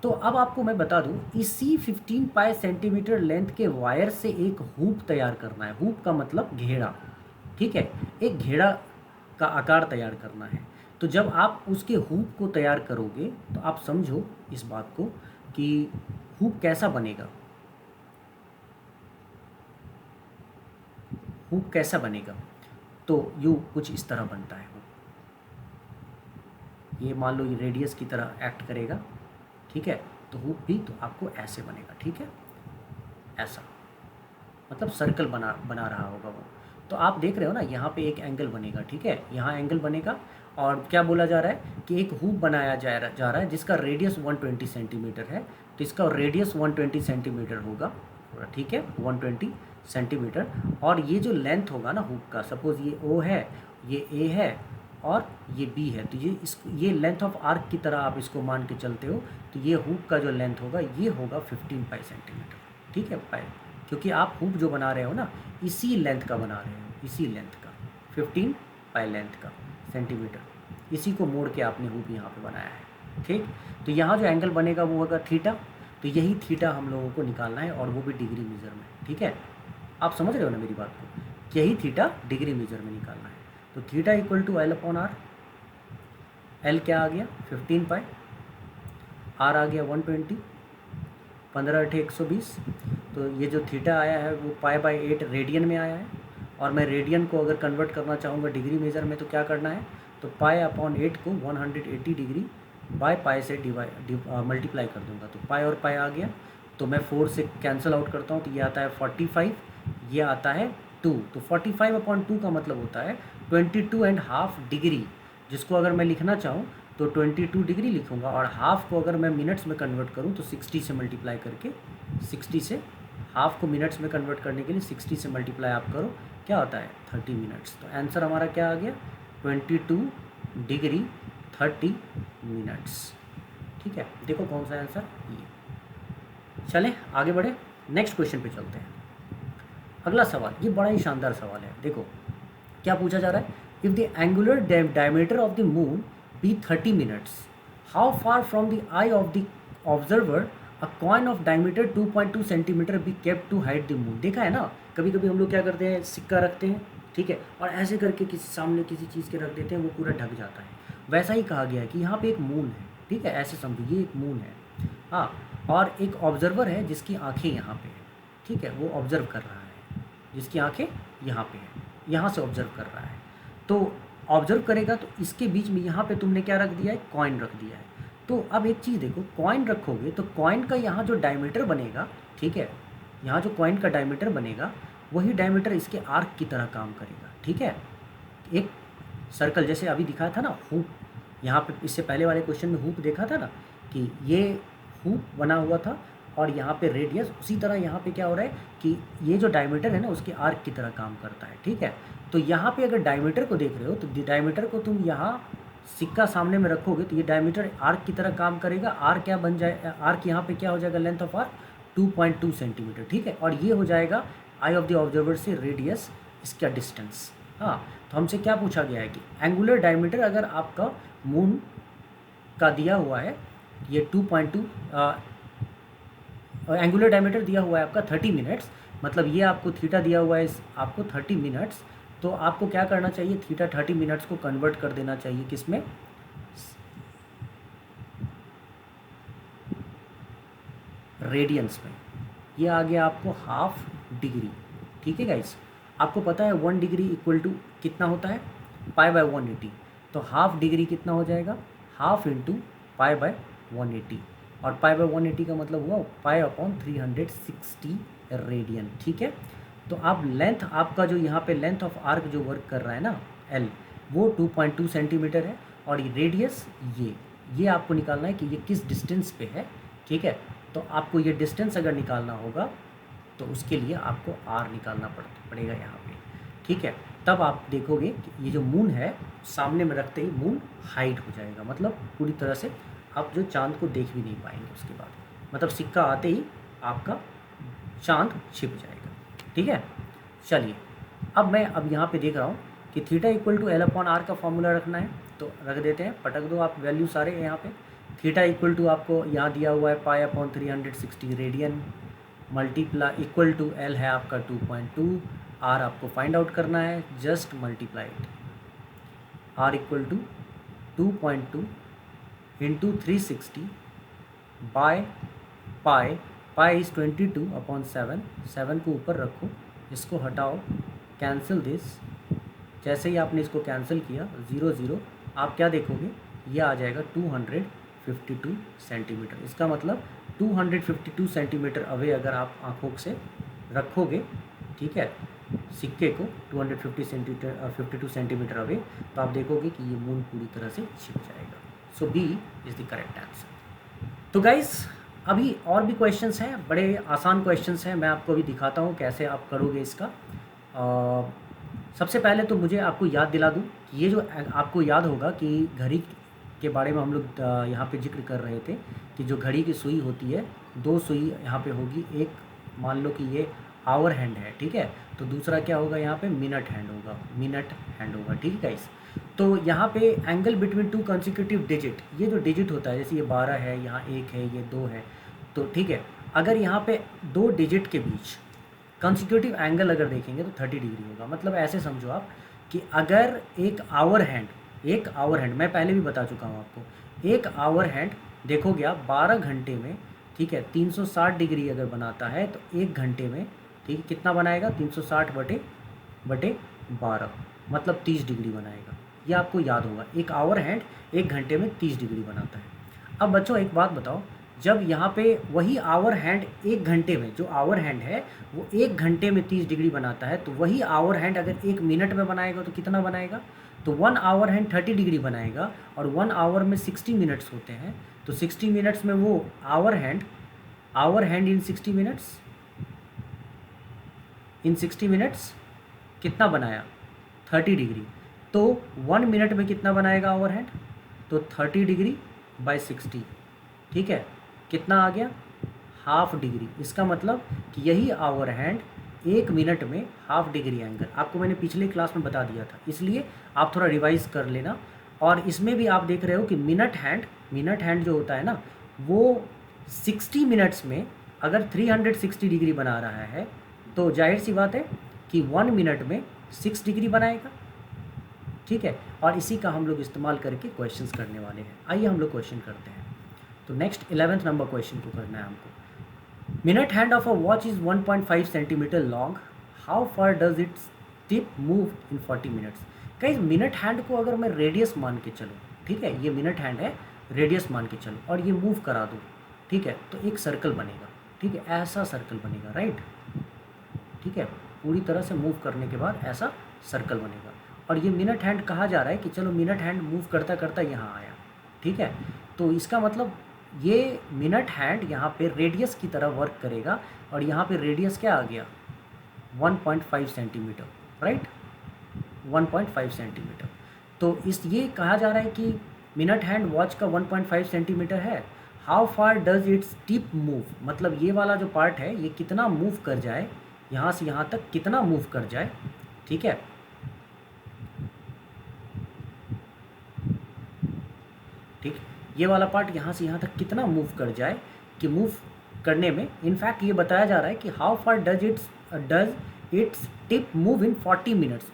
तो अब आपको मैं बता दूं, इसी 15 पाई सेंटीमीटर लेंथ के वायर से एक हूप तैयार करना है, हूप का मतलब घेरा, ठीक है, एक घेरा का आकार तैयार करना है। तो जब आप उसके हूप को तैयार करोगे तो आप समझो इस बात को कि हूप कैसा बनेगा, हूप कैसा बनेगा, तो यूँ कुछ इस तरह बनता है हूप, ये मान लो ये रेडियस की तरह एक्ट करेगा, ठीक है, तो हूप भी तो आपको ऐसे बनेगा, ठीक है, ऐसा, मतलब सर्कल बना रहा होगा वो। तो आप देख रहे हो ना यहाँ पे एक एंगल बनेगा, ठीक है, यहाँ एंगल बनेगा, और क्या बोला जा रहा है कि एक हूप बनाया जा रहा है जिसका रेडियस 120 सेंटीमीटर है, तो इसका रेडियस 120 सेंटीमीटर होगा, ठीक है, 120 सेंटीमीटर, और ये जो लेंथ होगा ना हूप का, सपोज़ ये O है, ये A है और ये B है, तो ये लेंथ ऑफ आर्क की तरह आप इसको मान के चलते हो, तो ये हूप का जो लेंथ होगा ये होगा 15 पाई सेंटीमीटर, ठीक है, पाई, क्योंकि आप हूप जो बना रहे हो ना इसी लेंथ का बना रहे हो, इसी लेंथ का 15 पाई लेंथ का सेंटीमीटर, इसी को मोड़ के आपने हूप यहाँ पे बनाया है, ठीक। तो यहाँ जो एंगल बनेगा वो होगा थीटा, तो यही थीटा हम लोगों को निकालना है, और वो भी डिग्री मेजर में, ठीक है, आप समझ रहे हो ना मेरी बात को, यही थीटा डिग्री मेजर में निकालना है। तो theta equal to L upon R, L क्या आ गया 15 पाई, आर आ गया 120, 15×8 = 120, तो ये जो थीटा आया है वो पाई/8 रेडियन में आया है, और मैं रेडियन को अगर कन्वर्ट करना चाहूँगा डिग्री मेजर में तो क्या करना है, तो पाई/8 को 180 डिग्री बाय पाई से मल्टीप्लाई कर दूंगा, तो पाई और पाई आ गया, तो मैं 4 से कैंसिल आउट करता हूँ, तो ये आता है 45, ये आता है 2, तो 45/2 का मतलब होता है 22.5 डिग्री, जिसको अगर मैं लिखना चाहूँ तो 22 डिग्री लिखूँगा, और हाफ को अगर मैं मिनट्स में कन्वर्ट करूँ तो 60 से मल्टीप्लाई करके, 60 से हाफ को मिनट्स में कन्वर्ट करने के लिए 60 से मल्टीप्लाई आप करो, क्या होता है 30 मिनट्स। तो आंसर हमारा क्या आ गया 22 डिग्री 30 मिनट्स, ठीक है, देखो कौन सा आंसर ये। चलें आगे बढ़े, नेक्स्ट क्वेश्चन पे चलते हैं। अगला सवाल ये बड़ा ही शानदार सवाल है, देखो क्या पूछा जा रहा है, if the angular diameter of the moon be 30 minutes, how far from the eye of the observer a coin of diameter 2.2 centimetre be kept to hide the moon. देखा है ना, कभी कभी हम लोग क्या करते हैं, सिक्का रखते हैं, ठीक है, और ऐसे करके किसी सामने किसी चीज़ के रख देते हैं, वो पूरा ढक जाता है। वैसा ही कहा गया है कि यहाँ पे एक मून है, ठीक है, ऐसे समझो ये एक मून है। हाँ, और एक ऑब्जर्वर है जिसकी आंखें यहाँ पे है, ठीक है, वो ऑब्जर्व कर रहा है, जिसकी आंखें यहाँ पे है, यहाँ से ऑब्जर्व कर रहा है। तो ऑब्जर्व करेगा तो इसके बीच में यहाँ पे तुमने क्या रख दिया है, कॉइन रख दिया है। तो अब एक चीज़ देखो, कॉइन रखोगे तो कॉइन का यहाँ जो डायमीटर बनेगा, ठीक है, यहाँ जो कॉइन का डायमीटर बनेगा वही डायमीटर इसके आर्क की तरह काम करेगा, ठीक है। एक सर्कल जैसे अभी दिखाया था ना हुप, यहाँ पे इससे पहले वाले क्वेश्चन में हुप देखा था ना कि ये हुप बना हुआ था और यहाँ पे रेडियस, उसी तरह यहाँ पे क्या हो रहा है कि ये जो डायमीटर है ना उसके आर्क की तरह काम करता है, ठीक है। तो यहाँ पे अगर डायमीटर को देख रहे हो तो डायमीटर को तुम यहाँ सिक्का सामने में रखोगे तो ये डायमीटर आर्क की तरह काम करेगा। आर्क क्या बन जाए, आर्क यहाँ पे क्या हो जाएगा, लेंथ ऑफ आर्क 2.2 सेंटीमीटर, ठीक है। और ये हो जाएगा आई ऑफ द ऑब्जर्वर से रेडियस, इसका डिस्टेंस। हाँ, तो हमसे क्या पूछा गया है कि एंगुलर डायमीटर अगर आपका मून का दिया हुआ है ये 2.2, एंगुलर डायमीटर दिया हुआ है आपका 30 मिनट्स, मतलब ये आपको थीटा दिया हुआ है आपको 30 मिनट्स, तो आपको क्या करना चाहिए, थीटा 30 मिनट्स को कन्वर्ट कर देना चाहिए किस में, रेडियंस में। ये आ गया आपको हाफ डिग्री, ठीक है गाइस। आपको पता है 1 डिग्री इक्वल टू कितना होता है, π/180, तो हाफ डिग्री कितना हो जाएगा, हाफ इंटू π/180, और π/180 का मतलब हुआ π/360 रेडियन, ठीक है। तो आप लेंथ, आपका जो यहाँ पे लेंथ ऑफ आर्क जो वर्क कर रहा है ना एल, वो 2.2 सेंटीमीटर है, और ये रेडियस ये आपको निकालना है कि ये किस डिस्टेंस पे है, ठीक है। तो आपको ये डिस्टेंस अगर निकालना होगा तो उसके लिए आपको आर निकालना पड़ेगा यहाँ पे, ठीक है। तब आप देखोगे कि ये जो मून है सामने में रखते ही मून हाइड हो जाएगा, मतलब पूरी तरह से आप जो चांद को देख भी नहीं पाएंगे उसके बाद, मतलब सिक्का आते ही आपका चांद छिप जाएगा, ठीक है। चलिए अब मैं यहाँ पे देख रहा हूँ कि थीटा इक्वल टू L/R का फॉर्मूला रखना है, तो रख देते हैं, पटक दो आप वैल्यू सारे यहाँ पे। थीटा इक्वल टू आपको यहाँ दिया हुआ है π/360 radian, multiply equal to L है आपका 2.2, R आपको फाइंड आउट करना है, just multiply it, R equal to 2.2 into 360 by pi is 22/7, 7 को ऊपर रखो, इसको हटाओ, कैंसिल दिस। जैसे ही आपने इसको कैंसिल किया 0 0, आप क्या देखोगे, ये आ जाएगा 252 सेंटीमीटर। इसका मतलब 252 सेंटीमीटर अवे अगर आप आँखों से रखोगे, ठीक है, सिक्के को 252 सेंटीमीटर अवे, तो आप देखोगे कि ये मून पूरी तरह से छिप जाएगा। So B is the correct answer. तो गाइस अभी और भी क्वेश्चंस हैं, बड़े आसान क्वेश्चंस हैं, मैं आपको अभी दिखाता हूँ कैसे आप करोगे इसका। सबसे पहले तो मुझे आपको याद दिला दूँ कि ये जो आपको याद होगा कि घड़ी के बारे में हम लोग यहाँ पे जिक्र कर रहे थे कि जो घड़ी की सुई होती है, 2 सुई यहाँ पे होगी, एक मान लो कि ये आवर हैंड है, ठीक है, तो दूसरा क्या होगा यहाँ पे मिनट हैंड होगा, ठीक है गाइस। तो यहाँ पे एंगल बिटवीन 2 कंसेक्यूटिव डिजिट, ये जो डिजिट होता है जैसे ये 12 है, यहाँ 1 है, ये 2 है, तो ठीक है, अगर यहाँ पे 2 डिजिट के बीच कंसेक्यूटिव एंगल अगर देखेंगे तो 30 डिग्री होगा। मतलब ऐसे समझो आप कि अगर एक आवर हैंड मैं पहले भी बता चुका हूँ आपको, एक आवर हैंड देखोगे आप 12 घंटे में, ठीक है, 360 डिग्री अगर बनाता है तो 1 घंटे में, ठीक है, कितना बनाएगा, 360 बटे 12, मतलब 30 डिग्री बनाएगा। ये आपको याद होगा, एक आवर हैंड 1 घंटे में 30 डिग्री बनाता है। अब बच्चों एक बात बताओ, जब यहाँ पे वही आवर हैंड 1 घंटे में, जो आवर हैंड है वो 1 घंटे में 30 डिग्री बनाता है, तो वही आवर हैंड अगर 1 मिनट में बनाएगा तो कितना बनाएगा, तो 1 आवर हैंड 30 डिग्री बनाएगा, और 1 आवर में 60 मिनट्स होते हैं, तो 60 मिनट्स में वो आवर हैंड इन 60 मिनट्स कितना बनाया, 30 डिग्री। तो 1 मिनट में कितना बनाएगा आवर हैंड, तो 30 डिग्री बाय 60, ठीक है, कितना आ गया, हाफ डिग्री। इसका मतलब कि यही आवर हैंड 1 मिनट में हाफ डिग्री एंगल, आपको मैंने पिछले क्लास में बता दिया था, इसलिए आप थोड़ा रिवाइज कर लेना। और इसमें भी आप देख रहे हो कि मिनट हैंड जो होता है ना, वो 60 मिनट्स में अगर 360 डिग्री बना रहा है, तो जाहिर सी बात है कि 1 मिनट में 6 डिग्री बनाएगा, ठीक है, और इसी का हम लोग इस्तेमाल करके क्वेश्चंस करने वाले हैं। आइए हम लोग क्वेश्चन करते हैं। तो नेक्स्ट 11th नंबर क्वेश्चन को करना है हमको। Minute hand of a watch is 1.5 centimetre long, how far does its tip move in 40 minutes. Guys minute hand को अगर मैं रेडियस मान के चलूँ, ठीक है, ये मिनट हैंड है, रेडियस मान के चलो और ये मूव करा दूँ, ठीक है, तो एक सर्कल बनेगा, ठीक है, ऐसा सर्कल बनेगा, राइट, ठीक है, पूरी तरह से मूव करने के बाद ऐसा सर्कल बनेगा। और ये मिनट हैंड कहा जा रहा है कि चलो मिनट हैंड मूव करता करता यहाँ आया, ठीक है, तो इसका मतलब ये मिनट हैंड यहाँ पे रेडियस की तरह वर्क करेगा और यहाँ पे रेडियस क्या आ गया 1.5 सेंटीमीटर, राइट, 1.5 सेंटीमीटर। तो इस ये कहा जा रहा है कि मिनट हैंड वॉच का 1.5 सेंटीमीटर है। How far does its tip move, मतलब ये वाला जो पार्ट है ये कितना मूव कर जाए, यहाँ से यहाँ तक कितना मूव कर जाए, ठीक है, ठीक, ये वाला पार्ट यहाँ से यहाँ तक कितना मूव कर जाए, कि मूव करने में इनफैक्ट ये बताया जा रहा है कि how far does its tip move in 40 minutes.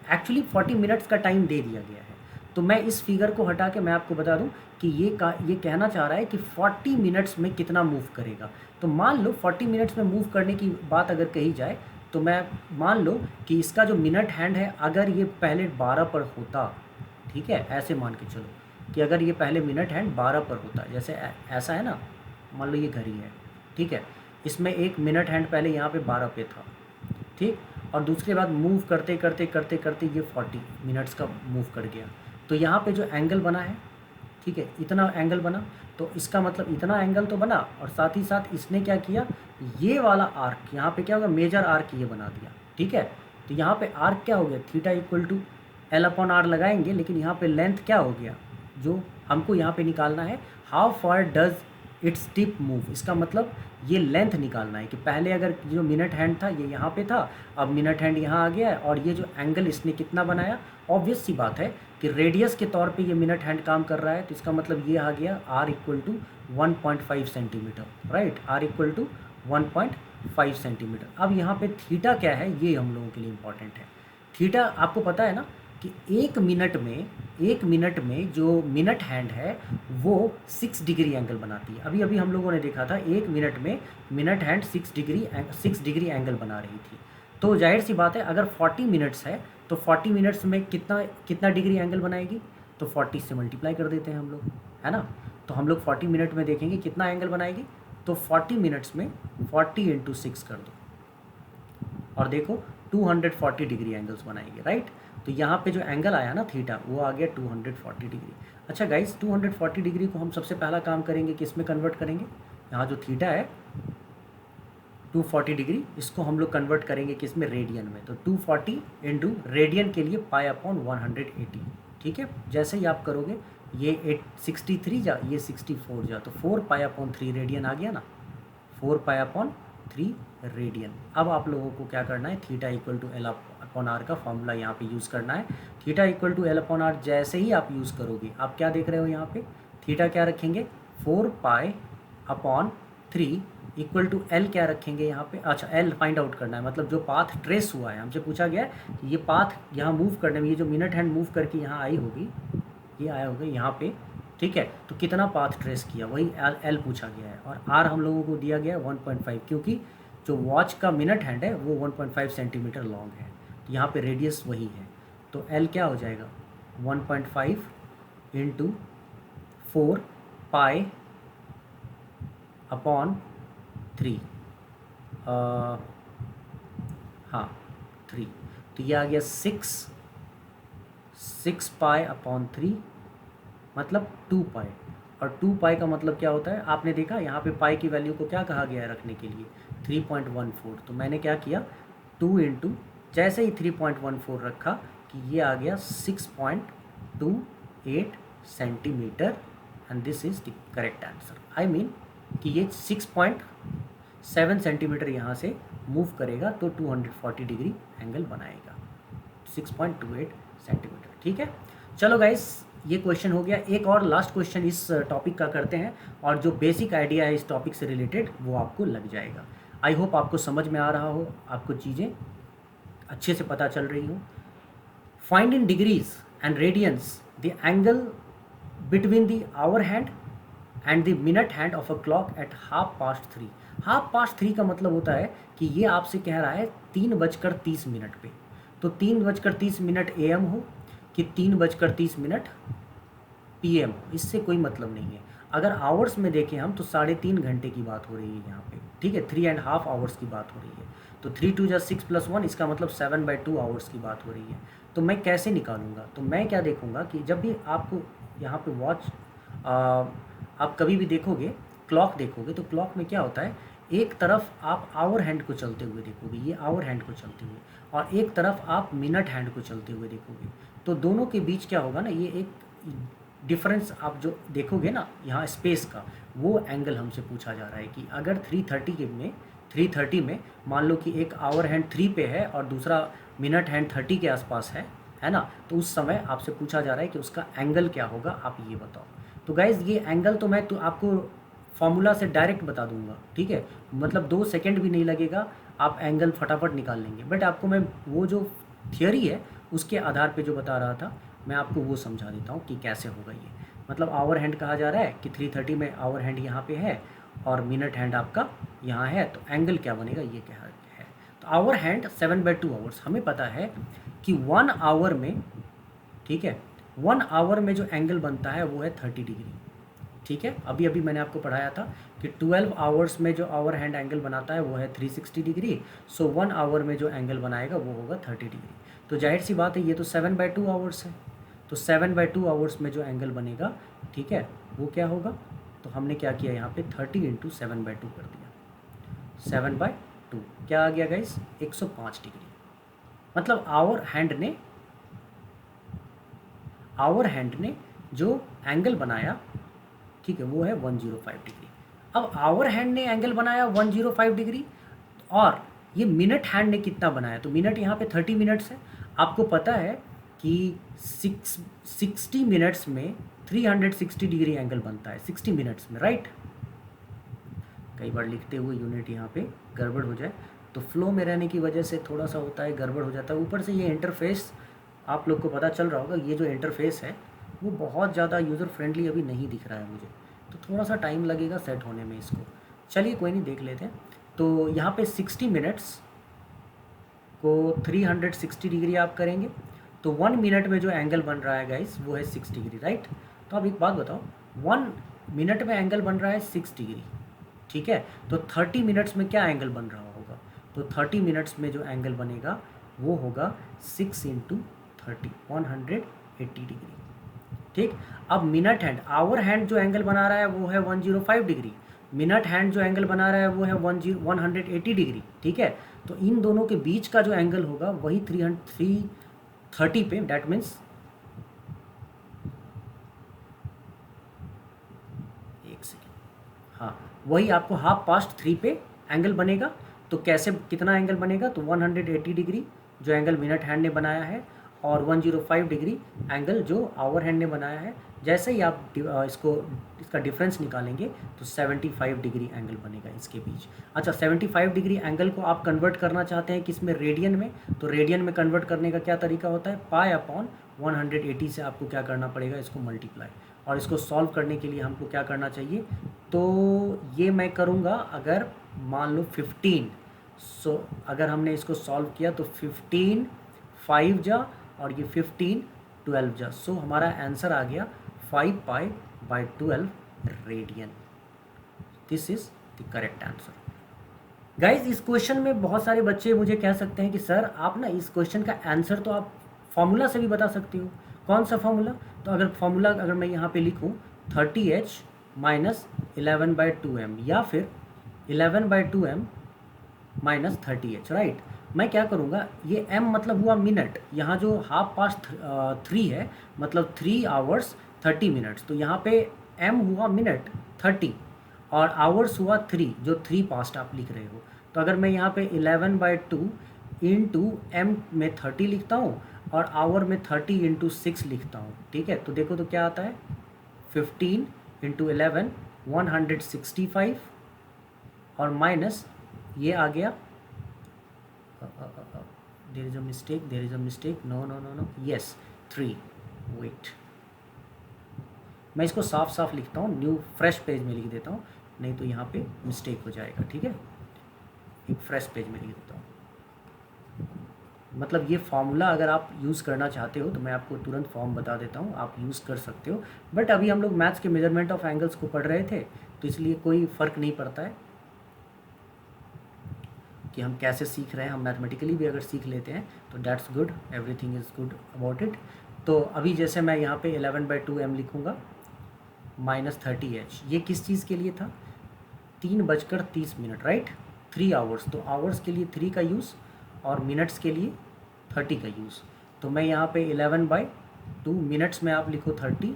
Actually 40 minutes का टाइम दे दिया गया है, तो मैं इस फिगर को हटा के मैं आपको बता दूं कि ये कहना चाह रहा है कि 40 मिनट्स में कितना मूव करेगा। तो मान लो 40 मिनट्स में मूव करने की बात अगर कही जाए तो मैं मान लो कि इसका जो मिनट हैंड है अगर ये पहले 12 पर होता, ठीक है, ऐसे मान के चलो कि अगर ये पहले मिनट हैंड 12 पर होता, जैसे ऐसा है ना, मान लो ये घड़ी है, ठीक है, इसमें एक मिनट हैंड पहले यहाँ पे 12 पे था, ठीक, और दूसरे बाद मूव करते करते करते करते ये 40 मिनट्स का मूव कर गया। तो यहाँ पे जो एंगल बना है, ठीक है, इतना एंगल बना, तो इसका मतलब इतना एंगल तो बना, और साथ ही साथ इसने क्या किया, ये वाला आर्क यहाँ पे क्या होगा, मेजर आर्क ये बना दिया, ठीक है। तो यहाँ पे आर्क क्या हो गया, थीटा इक्वल टू L/R लगाएंगे, लेकिन यहाँ पे लेंथ क्या हो गया, जो हमको यहाँ पे निकालना है, how far does its tip move, इसका मतलब ये लेंथ निकालना है कि पहले अगर जो मिनट हैंड था ये यहाँ पे था, अब मिनट हैंड यहाँ आ गया है, और ये जो एंगल इसने कितना बनाया, ऑब्वियस सी बात है कि रेडियस के तौर पे ये मिनट हैंड काम कर रहा है, तो इसका मतलब ये आ गया R equal to 1.5 centimetre, right, R equal to 1.5 centimetre. अब यहाँ पे थीटा क्या है ये हम लोगों के लिए इम्पॉर्टेंट है। थीटा आपको पता है ना कि एक मिनट में जो मिनट हैंड है वो 6 डिग्री एंगल बनाती है। अभी अभी हम लोगों ने देखा था एक मिनट में मिनट हैंड 6 डिग्री एंगल बना रही थी। तो जाहिर सी बात है अगर 40 मिनट्स है तो 40 मिनट्स में कितना डिग्री एंगल बनाएगी, तो 40 से मल्टीप्लाई कर देते हैं हम लोग, है ना। तो हम लोग 40 मिनट में देखेंगे कितना एंगल बनाएगी, तो 40 मिनट्स में 40 × 6 कर दो और देखो 240 डिग्री एंगल्स बनाएगी, राइट। तो यहाँ पे जो एंगल आया ना थीटा वो आ गया 240 डिग्री। अच्छा गाइस 240 डिग्री को हम सबसे पहला काम करेंगे किस में कन्वर्ट करेंगे, यहाँ जो थीटा है 240 डिग्री, इसको हम लोग कन्वर्ट करेंगे किस में, रेडियन में। तो 240 इंटू रेडियन के लिए π/180, ठीक है। जैसे ही आप करोगे ये 63 जा, ये 64 जा, तो 4π/3 रेडियन आ गया ना, 4π/3 रेडियन। अब आप लोगों को क्या करना है, थीटा इक्वल टू L/R का फॉर्मूला यहाँ पे यूज़ करना है। थीटा इक्वल टू L/R जैसे ही आप यूज़ करोगे, आप क्या देख रहे हो यहाँ पे, थीटा क्या रखेंगे 4π/3 इक्वल टू L क्या रखेंगे यहाँ पे, अच्छा L फाइंड आउट करना है, मतलब जो पाथ ट्रेस हुआ है, हमसे पूछा गया कि ये पाथ यहाँ मूव करने में, ये जो मिनट हैंड मूव करके यहाँ आई होगी, ये आया होगा यहाँ पे, ठीक है, तो कितना पाथ ट्रेस किया, वही L पूछा गया है। और R हम लोगों को दिया गया है 1.5, क्योंकि जो वॉच का मिनट हैंड है वो 1.5 सेंटीमीटर लॉन्ग है, तो यहाँ पे रेडियस वही है, तो L क्या हो जाएगा 1.5 × 4π/3, हाँ 3, तो ये आ गया 6π/3 मतलब 2π, और 2π का मतलब क्या होता है, आपने देखा यहाँ पे पाई की वैल्यू को क्या कहा गया है रखने के लिए 3.14, तो मैंने क्या किया 2 × जैसे ही 3.14 रखा कि ये आ गया 6.28 centimetre, and this is the correct answer. I mean कि ये 6.7 सेंटीमीटर यहाँ से मूव करेगा तो 240 डिग्री एंगल बनाएगा, 6.28 सेंटीमीटर, ठीक है। चलो गाइस ये क्वेश्चन हो गया। एक और लास्ट क्वेश्चन इस टॉपिक का करते हैं, और जो बेसिक आइडिया है इस टॉपिक से रिलेटेड वो आपको लग जाएगा। आई होप आपको समझ में आ रहा हो, आपको चीज़ें अच्छे से पता चल रही हो। फाइंड इन डिग्रीज and radians the angle between the hour hand and the minute hand of a clock at 3:30। 3:30 का मतलब होता है कि ये आपसे कह रहा है 3:30 पे। तो 3:30 AM हो कि 3:30 PM हो, इससे कोई मतलब नहीं है। अगर आवर्स में देखें हम तो 3.5 घंटे की बात हो रही है यहाँ पे, ठीक है, 3.5 आवर्स की बात हो रही है। तो 3 2 6 + 1, इसका मतलब 7/2 आवर्स की बात हो रही है। तो मैं कैसे निकालूंगा? तो मैं क्या देखूंगा कि जब भी आपको यहाँ पे वॉच आप कभी भी देखोगे, क्लॉक देखोगे, तो क्लॉक में क्या होता है, एक तरफ आप आवर हैंड को चलते हुए देखोगे, ये आवर हैंड को चलते हुए, और एक तरफ आप मिनट हैंड को चलते हुए देखोगे। तो दोनों के बीच क्या होगा ना, ये एक डिफरेंस आप जो देखोगे ना यहाँ स्पेस का, वो एंगल हमसे पूछा जा रहा है कि अगर 3:30 में मान लो कि एक आवर हैंड 3 पे है और दूसरा मिनट हैंड 30 के आसपास है ना, तो उस समय आपसे पूछा जा रहा है कि उसका एंगल क्या होगा, आप ये बताओ। तो गाइज़ ये एंगल तो मैं तो आपको फॉर्मूला से डायरेक्ट बता दूंगा, ठीक है, मतलब 2 सेकंड भी नहीं लगेगा, आप एंगल फटाफट निकाल लेंगे। बट आपको मैं वो जो थियोरी है उसके आधार पे जो बता रहा था, मैं आपको वो समझा देता हूँ कि कैसे होगा ये। मतलब आवर हैंड कहा जा रहा है कि 3:30 में आवर हैंड यहाँ पे है और मिनट हैंड आपका यहाँ है, तो एंगल क्या बनेगा ये क्या है। तो आवर हैंड 7/2 आवर्स, हमें पता है कि 1 आवर में, ठीक है, 1 आवर में जो एंगल बनता है वो है 30 डिग्री, ठीक है। अभी अभी मैंने आपको पढ़ाया था कि 12 आवर्स में जो आवर हैंड एंगल बनाता है वो है 360 डिग्री। सो 1 आवर में जो एंगल बनाएगा वो होगा 30 डिग्री। तो जाहिर सी बात है ये तो 7/2 आवर्स है, तो 7/2 आवर्स में जो एंगल बनेगा, ठीक है, वो क्या होगा। तो हमने क्या किया यहाँ पे 30 × 7/2 कर दिया। 7/2 क्या आ गया गाइस, 105 डिग्री। मतलब आवर हैंड ने जो एंगल बनाया, ठीक है, वो है 105 डिग्री। अब आवर हैंड ने एंगल बनाया 105 डिग्री, और ये मिनट हैंड ने कितना बनाया, तो मिनट यहाँ पे 30 मिनट्स है। आपको पता है कि 60 मिनट्स में 360 डिग्री एंगल बनता है 60 मिनट्स में, राइट। कई बार लिखते हुए यूनिट यहाँ पे गड़बड़ हो जाए, तो फ्लो में रहने की वजह से थोड़ा सा होता है, गड़बड़ हो जाता है। ऊपर से ये इंटरफेस आप लोग को पता चल रहा होगा, ये जो इंटरफेस है वो बहुत ज़्यादा यूज़र फ्रेंडली अभी नहीं दिख रहा है मुझे, तो थोड़ा सा टाइम लगेगा सेट होने में इसको। चलिए कोई नहीं, देख लेते हैं। तो यहाँ पे 60 मिनट्स को 360 डिग्री आप करेंगे, तो 1 मिनट में जो एंगल बन रहा है गाइस वो है 6 डिग्री, राइट। तो अब एक बात बताओ, 1 मिनट में एंगल बन रहा है 6 डिग्री, ठीक है, तो 30 मिनट्स में क्या एंगल बन रहा होगा, तो 30 मिनट्स में जो एंगल बनेगा वो होगा 6 × 30, 180 डिग्री, ठीक। अब मिनट हैंड, आवर हैंड जो एंगल बना रहा है वो है 105 डिग्री, मिनट हैंड जो एंगल बना रहा है वो है 180 डिग्री, ठीक है। तो इन दोनों के बीच का जो एंगल होगा वही 330 पे, डैट मीन्स, एक सेकेंड, हाँ, वही आपको 3:30 पे एंगल बनेगा। तो कैसे, कितना एंगल बनेगा, तो 180 डिग्री जो एंगल मिनट हैंड ने बनाया है, और 105 डिग्री एंगल जो आवर हैंड ने बनाया है। जैसे ही आप इसका डिफरेंस निकालेंगे तो 75 डिग्री एंगल बनेगा इसके बीच। अच्छा, 75 डिग्री एंगल को आप कन्वर्ट करना चाहते हैं किस में, रेडियन में। तो रेडियन में कन्वर्ट करने का क्या तरीका होता है, π/180 से आपको क्या करना पड़ेगा, इसको मल्टीप्लाई। और इसको सॉल्व करने के लिए हमको क्या करना चाहिए, तो ये मैं करूँगा अगर मान लो 15, सो अगर हमने इसको सॉल्व किया तो 15 5 जा और ये 15 12 जा, सो हमारा आंसर आ गया 5π/12 radian. This is the correct answer. Guys इस क्वेश्चन में बहुत सारे बच्चे मुझे कह सकते हैं कि सर आप ना इस क्वेश्चन का आंसर तो आप फॉर्मूला से भी बता सकते हो। कौन सा फॉर्मूला, तो अगर फॉर्मूला अगर मैं यहाँ पे लिखूँ 30H - 11/2m, या फिर 11/2m - 30H, राइट। मैं क्या करूँगा, ये m मतलब हुआ मिनट, यहाँ जो 3:30 है मतलब 3 आवर्स 30 मिनट्स, तो यहाँ पे m हुआ मिनट 30 और आवर्स हुआ 3, जो 3 पास्ट आप लिख रहे हो। तो अगर मैं यहाँ पे 11/2 इंटू m में 30 लिखता हूँ और आवर में 30 × 6 लिखता हूँ, ठीक है, तो देखो तो क्या आता है, 15 × 11 165, और माइनस ये आ गया, there is a mistake, no, yes 3, wait, मैं इसको साफ साफ लिखता हूँ, न्यू फ्रेश पेज में लिख देता हूँ, नहीं तो यहाँ पे मिस्टेक हो जाएगा, ठीक है। एक फ्रेश पेज में लिख देता हूँ। मतलब ये फार्मूला अगर आप यूज़ करना चाहते हो तो मैं आपको तुरंत फॉर्म बता देता हूँ, आप यूज़ कर सकते हो। बट अभी हम लोग मैथ्स के मेजरमेंट ऑफ एंगल्स को पढ़ रहे थे, तो इसलिए कोई फ़र्क नहीं पड़ता है कि हम कैसे सीख रहे हैं। हम मैथमेटिकली भी अगर सीख लेते हैं तो that's good, everything is good about it. तो अभी जैसे मैं यहाँ पे 11/2m लिखूँगा -30h, ये किस चीज़ के लिए था, 3:30, राइट, 3 आवर्स। तो आवर्स के लिए 3 का यूज़ और मिनट्स के लिए 30 का यूज़। तो मैं यहाँ पे 11/2, मिनट्स में आप लिखो 30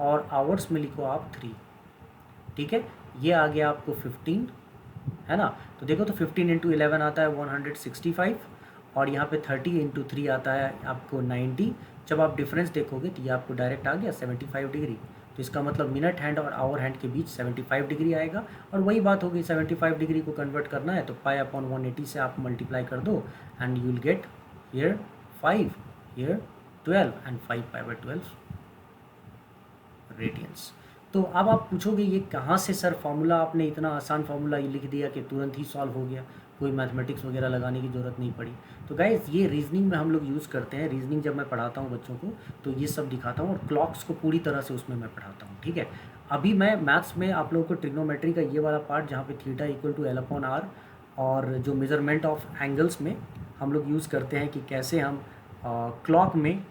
और आवर्स में लिखो आप 3, ठीक है। ये आ गया आपको 15, है ना। तो देखो तो 15 × 11 आता है 165 और यहाँ पे 30 × 3 आता है आपको 90। जब आप डिफरेंस देखोगे तो ये आपको डायरेक्ट आ गया 75 डिग्री। तो इसका मतलब मिनट हैंड और आवर हैंड के बीच 75 डिग्री आएगा। और वही बात होगी, 75 डिग्री को कन्वर्ट करना है तो π/180 से आप मल्टीप्लाई कर दो and you will get here 5, here 12 and 5π/12 radians. तो अब आप पूछोगे ये कहाँ से सर फार्मूला, आपने इतना आसान फार्मूला ये लिख दिया कि तुरंत ही सॉल्व हो गया, कोई मैथमेटिक्स वगैरह लगाने की ज़रूरत नहीं पड़ी। तो गाइस ये रीजनिंग में हम लोग यूज़ करते हैं। रीजनिंग जब मैं पढ़ाता हूँ बच्चों को तो ये सब दिखाता हूँ और क्लॉक्स को पूरी तरह से उसमें मैं पढ़ाता हूँ, ठीक है। अभी मैं मैथ्स में आप लोगों को ट्रिग्नोमेट्री का ये वाला पार्ट जहाँ पे थीटा = L/R और जो मेज़रमेंट ऑफ एंगल्स में हम लोग यूज़ करते हैं कि कैसे हम क्लॉक में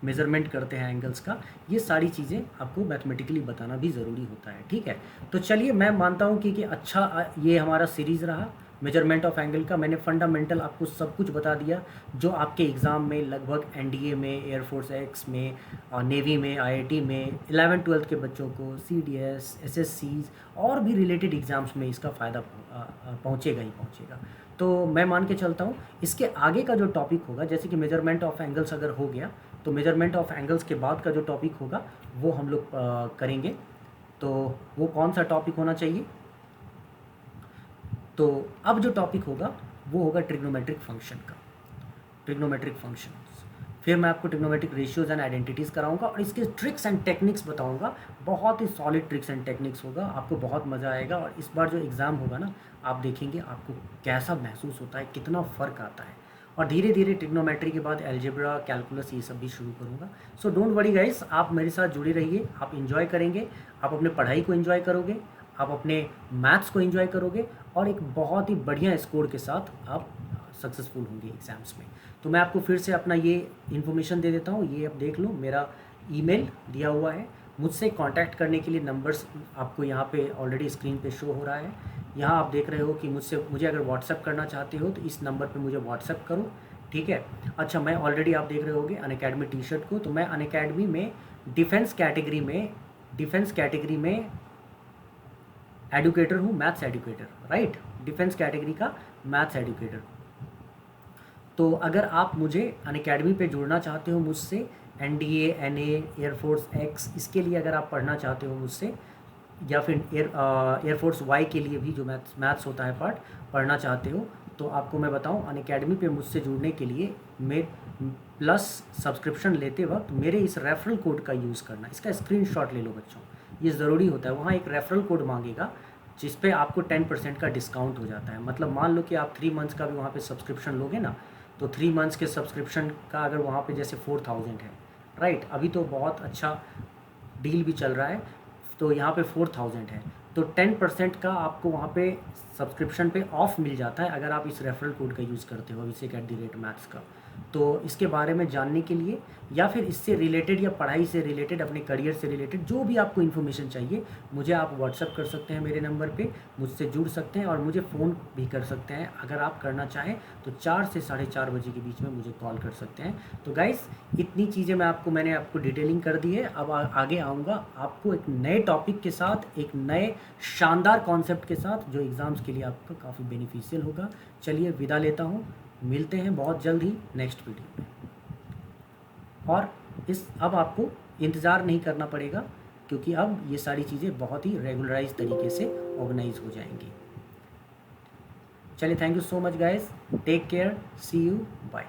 मेज़रमेंट करते हैं एंगल्स का, ये सारी चीज़ें आपको मैथमेटिकली बताना भी ज़रूरी होता है, ठीक है। तो चलिए मैं मानता हूँ कि अच्छा ये हमारा सीरीज़ रहा मेजरमेंट ऑफ एंगल का। मैंने फंडामेंटल आपको सब कुछ बता दिया जो आपके एग्ज़ाम में लगभग एनडीए में, एयरफोर्स एक्स में, नेवी में, आईआईटी में, 11th-12th के बच्चों को, सीडीएस, एसएससीज और भी रिलेटेड एग्ज़ाम्स में इसका फ़ायदा पहुँचेगा ही पहुँचेगा। तो मैं मान के चलता हूँ इसके आगे का जो टॉपिक होगा, जैसे कि मेजरमेंट ऑफ एंगल्स अगर हो गया तो मेजरमेंट ऑफ एंगल्स के बाद का जो टॉपिक होगा वो हम लोग करेंगे। तो वो कौन सा टॉपिक होना चाहिए, तो अब जो टॉपिक होगा वो होगा ट्रिग्नोमेट्रिक फंक्शन का, ट्रिग्नोमेट्रिक फंक्शंस। फिर मैं आपको ट्रिग्नोमेट्रिक रेशियोज़ एंड आइडेंटिटीज़ कराऊंगा और इसके ट्रिक्स एंड टेक्निक्स बताऊंगा। बहुत ही सॉलिड ट्रिक्स एंड टेक्निक्स होगा, आपको बहुत मज़ा आएगा। और इस बार जो एग्ज़ाम होगा ना, आप देखेंगे आपको कैसा महसूस होता है, कितना फ़र्क आता है। और धीरे धीरे ट्रिग्नोमेट्री के बाद अलजेब्रा, कैलकुलस, ये सब भी शुरू करूँगा। सो डोंट वरी गाइस, आप मेरे साथ जुड़े रहिए, आप इन्जॉय करेंगे, आप अपने पढ़ाई को इन्जॉय करोगे, आप अपने मैथ्स को एंजॉय करोगे और एक बहुत ही बढ़िया स्कोर के साथ आप सक्सेसफुल होंगे एग्ज़ाम्स में। तो मैं आपको फिर से अपना ये इन्फॉर्मेशन दे देता हूँ, ये अब देख लो, मेरा ईमेल दिया हुआ है। मुझसे कांटेक्ट करने के लिए नंबर्स आपको यहाँ पे ऑलरेडी स्क्रीन पे शो हो रहा है। यहाँ आप देख रहे हो कि मुझे अगर व्हाट्सएप करना चाहते हो तो इस नंबर पे मुझे व्हाट्सएप करो, ठीक है। अच्छा, मैं ऑलरेडी आप देख रहे होगे अनअकैडमी टी-शर्ट को, तो मैं अनअकैडमी में डिफेंस कैटेगरी में एडुकेटर हूँ, maths educator, right, defence category का मैथ्स एडुकेटर। तो अगर आप मुझे अनअकैडमी पे जुड़ना चाहते हो मुझसे, एनडीए, एनए, एयरफोर्स एक्स, इसके लिए अगर आप पढ़ना चाहते हो मुझसे, या फिर एयरफोर्स वाई के लिए भी जो मैथ्स होता है पार्ट पढ़ना चाहते हो, तो आपको मैं बताऊं अनअकैडमी पे मुझसे जुड़ने के लिए प्लस सब्सक्रिप्शन लेते वक्त मेरे इस रेफरल कोड का यूज़ करना। इसका स्क्रीनशॉट ले लो बच्चों, ये ज़रूरी होता है। वहाँ एक रेफरल कोड मांगेगा जिस पे आपको 10% का डिस्काउंट हो जाता है। मतलब मान लो कि आप 3 मंथ्स का भी वहाँ पे सब्सक्रिप्शन लोगे ना, तो 3 मंथ्स के सब्सक्रिप्शन का अगर वहाँ पे जैसे 4000 है, राइट, अभी तो बहुत अच्छा डील भी चल रहा है, तो यहाँ पे 4000 है, तो 10% का आपको वहाँ पे सब्सक्रिप्शन पे ऑफ मिल जाता है अगर आप इस रेफरल कोड का यूज़ करते हो, अभिषेक@maths का। तो इसके बारे में जानने के लिए या फिर इससे रिलेटेड या पढ़ाई से रिलेटेड, अपने करियर से रिलेटेड जो भी आपको इन्फॉर्मेशन चाहिए, मुझे आप व्हाट्सअप कर सकते हैं मेरे नंबर पे, मुझसे जुड़ सकते हैं और मुझे फ़ोन भी कर सकते हैं। अगर आप करना चाहें तो 4 से 4:30 बजे के बीच में मुझे कॉल कर सकते हैं। तो गाइस, इतनी चीज़ें मैंने आपको डिटेलिंग कर दी है। अब आगे आऊँगा आपको एक नए टॉपिक के साथ, एक नए शानदार कॉन्सेप्ट के साथ जो एग्ज़ाम्स के लिए आपको काफ़ी बेनिफिशियल होगा। चलिए विदा लेता हूँ, मिलते हैं बहुत जल्द ही नेक्स्ट वीडियो में। और अब आपको इंतज़ार नहीं करना पड़ेगा क्योंकि अब ये सारी चीज़ें बहुत ही रेगुलराइज तरीके से ऑर्गेनाइज हो जाएंगी। चलिए, thank you so much guys, take care, see you, bye.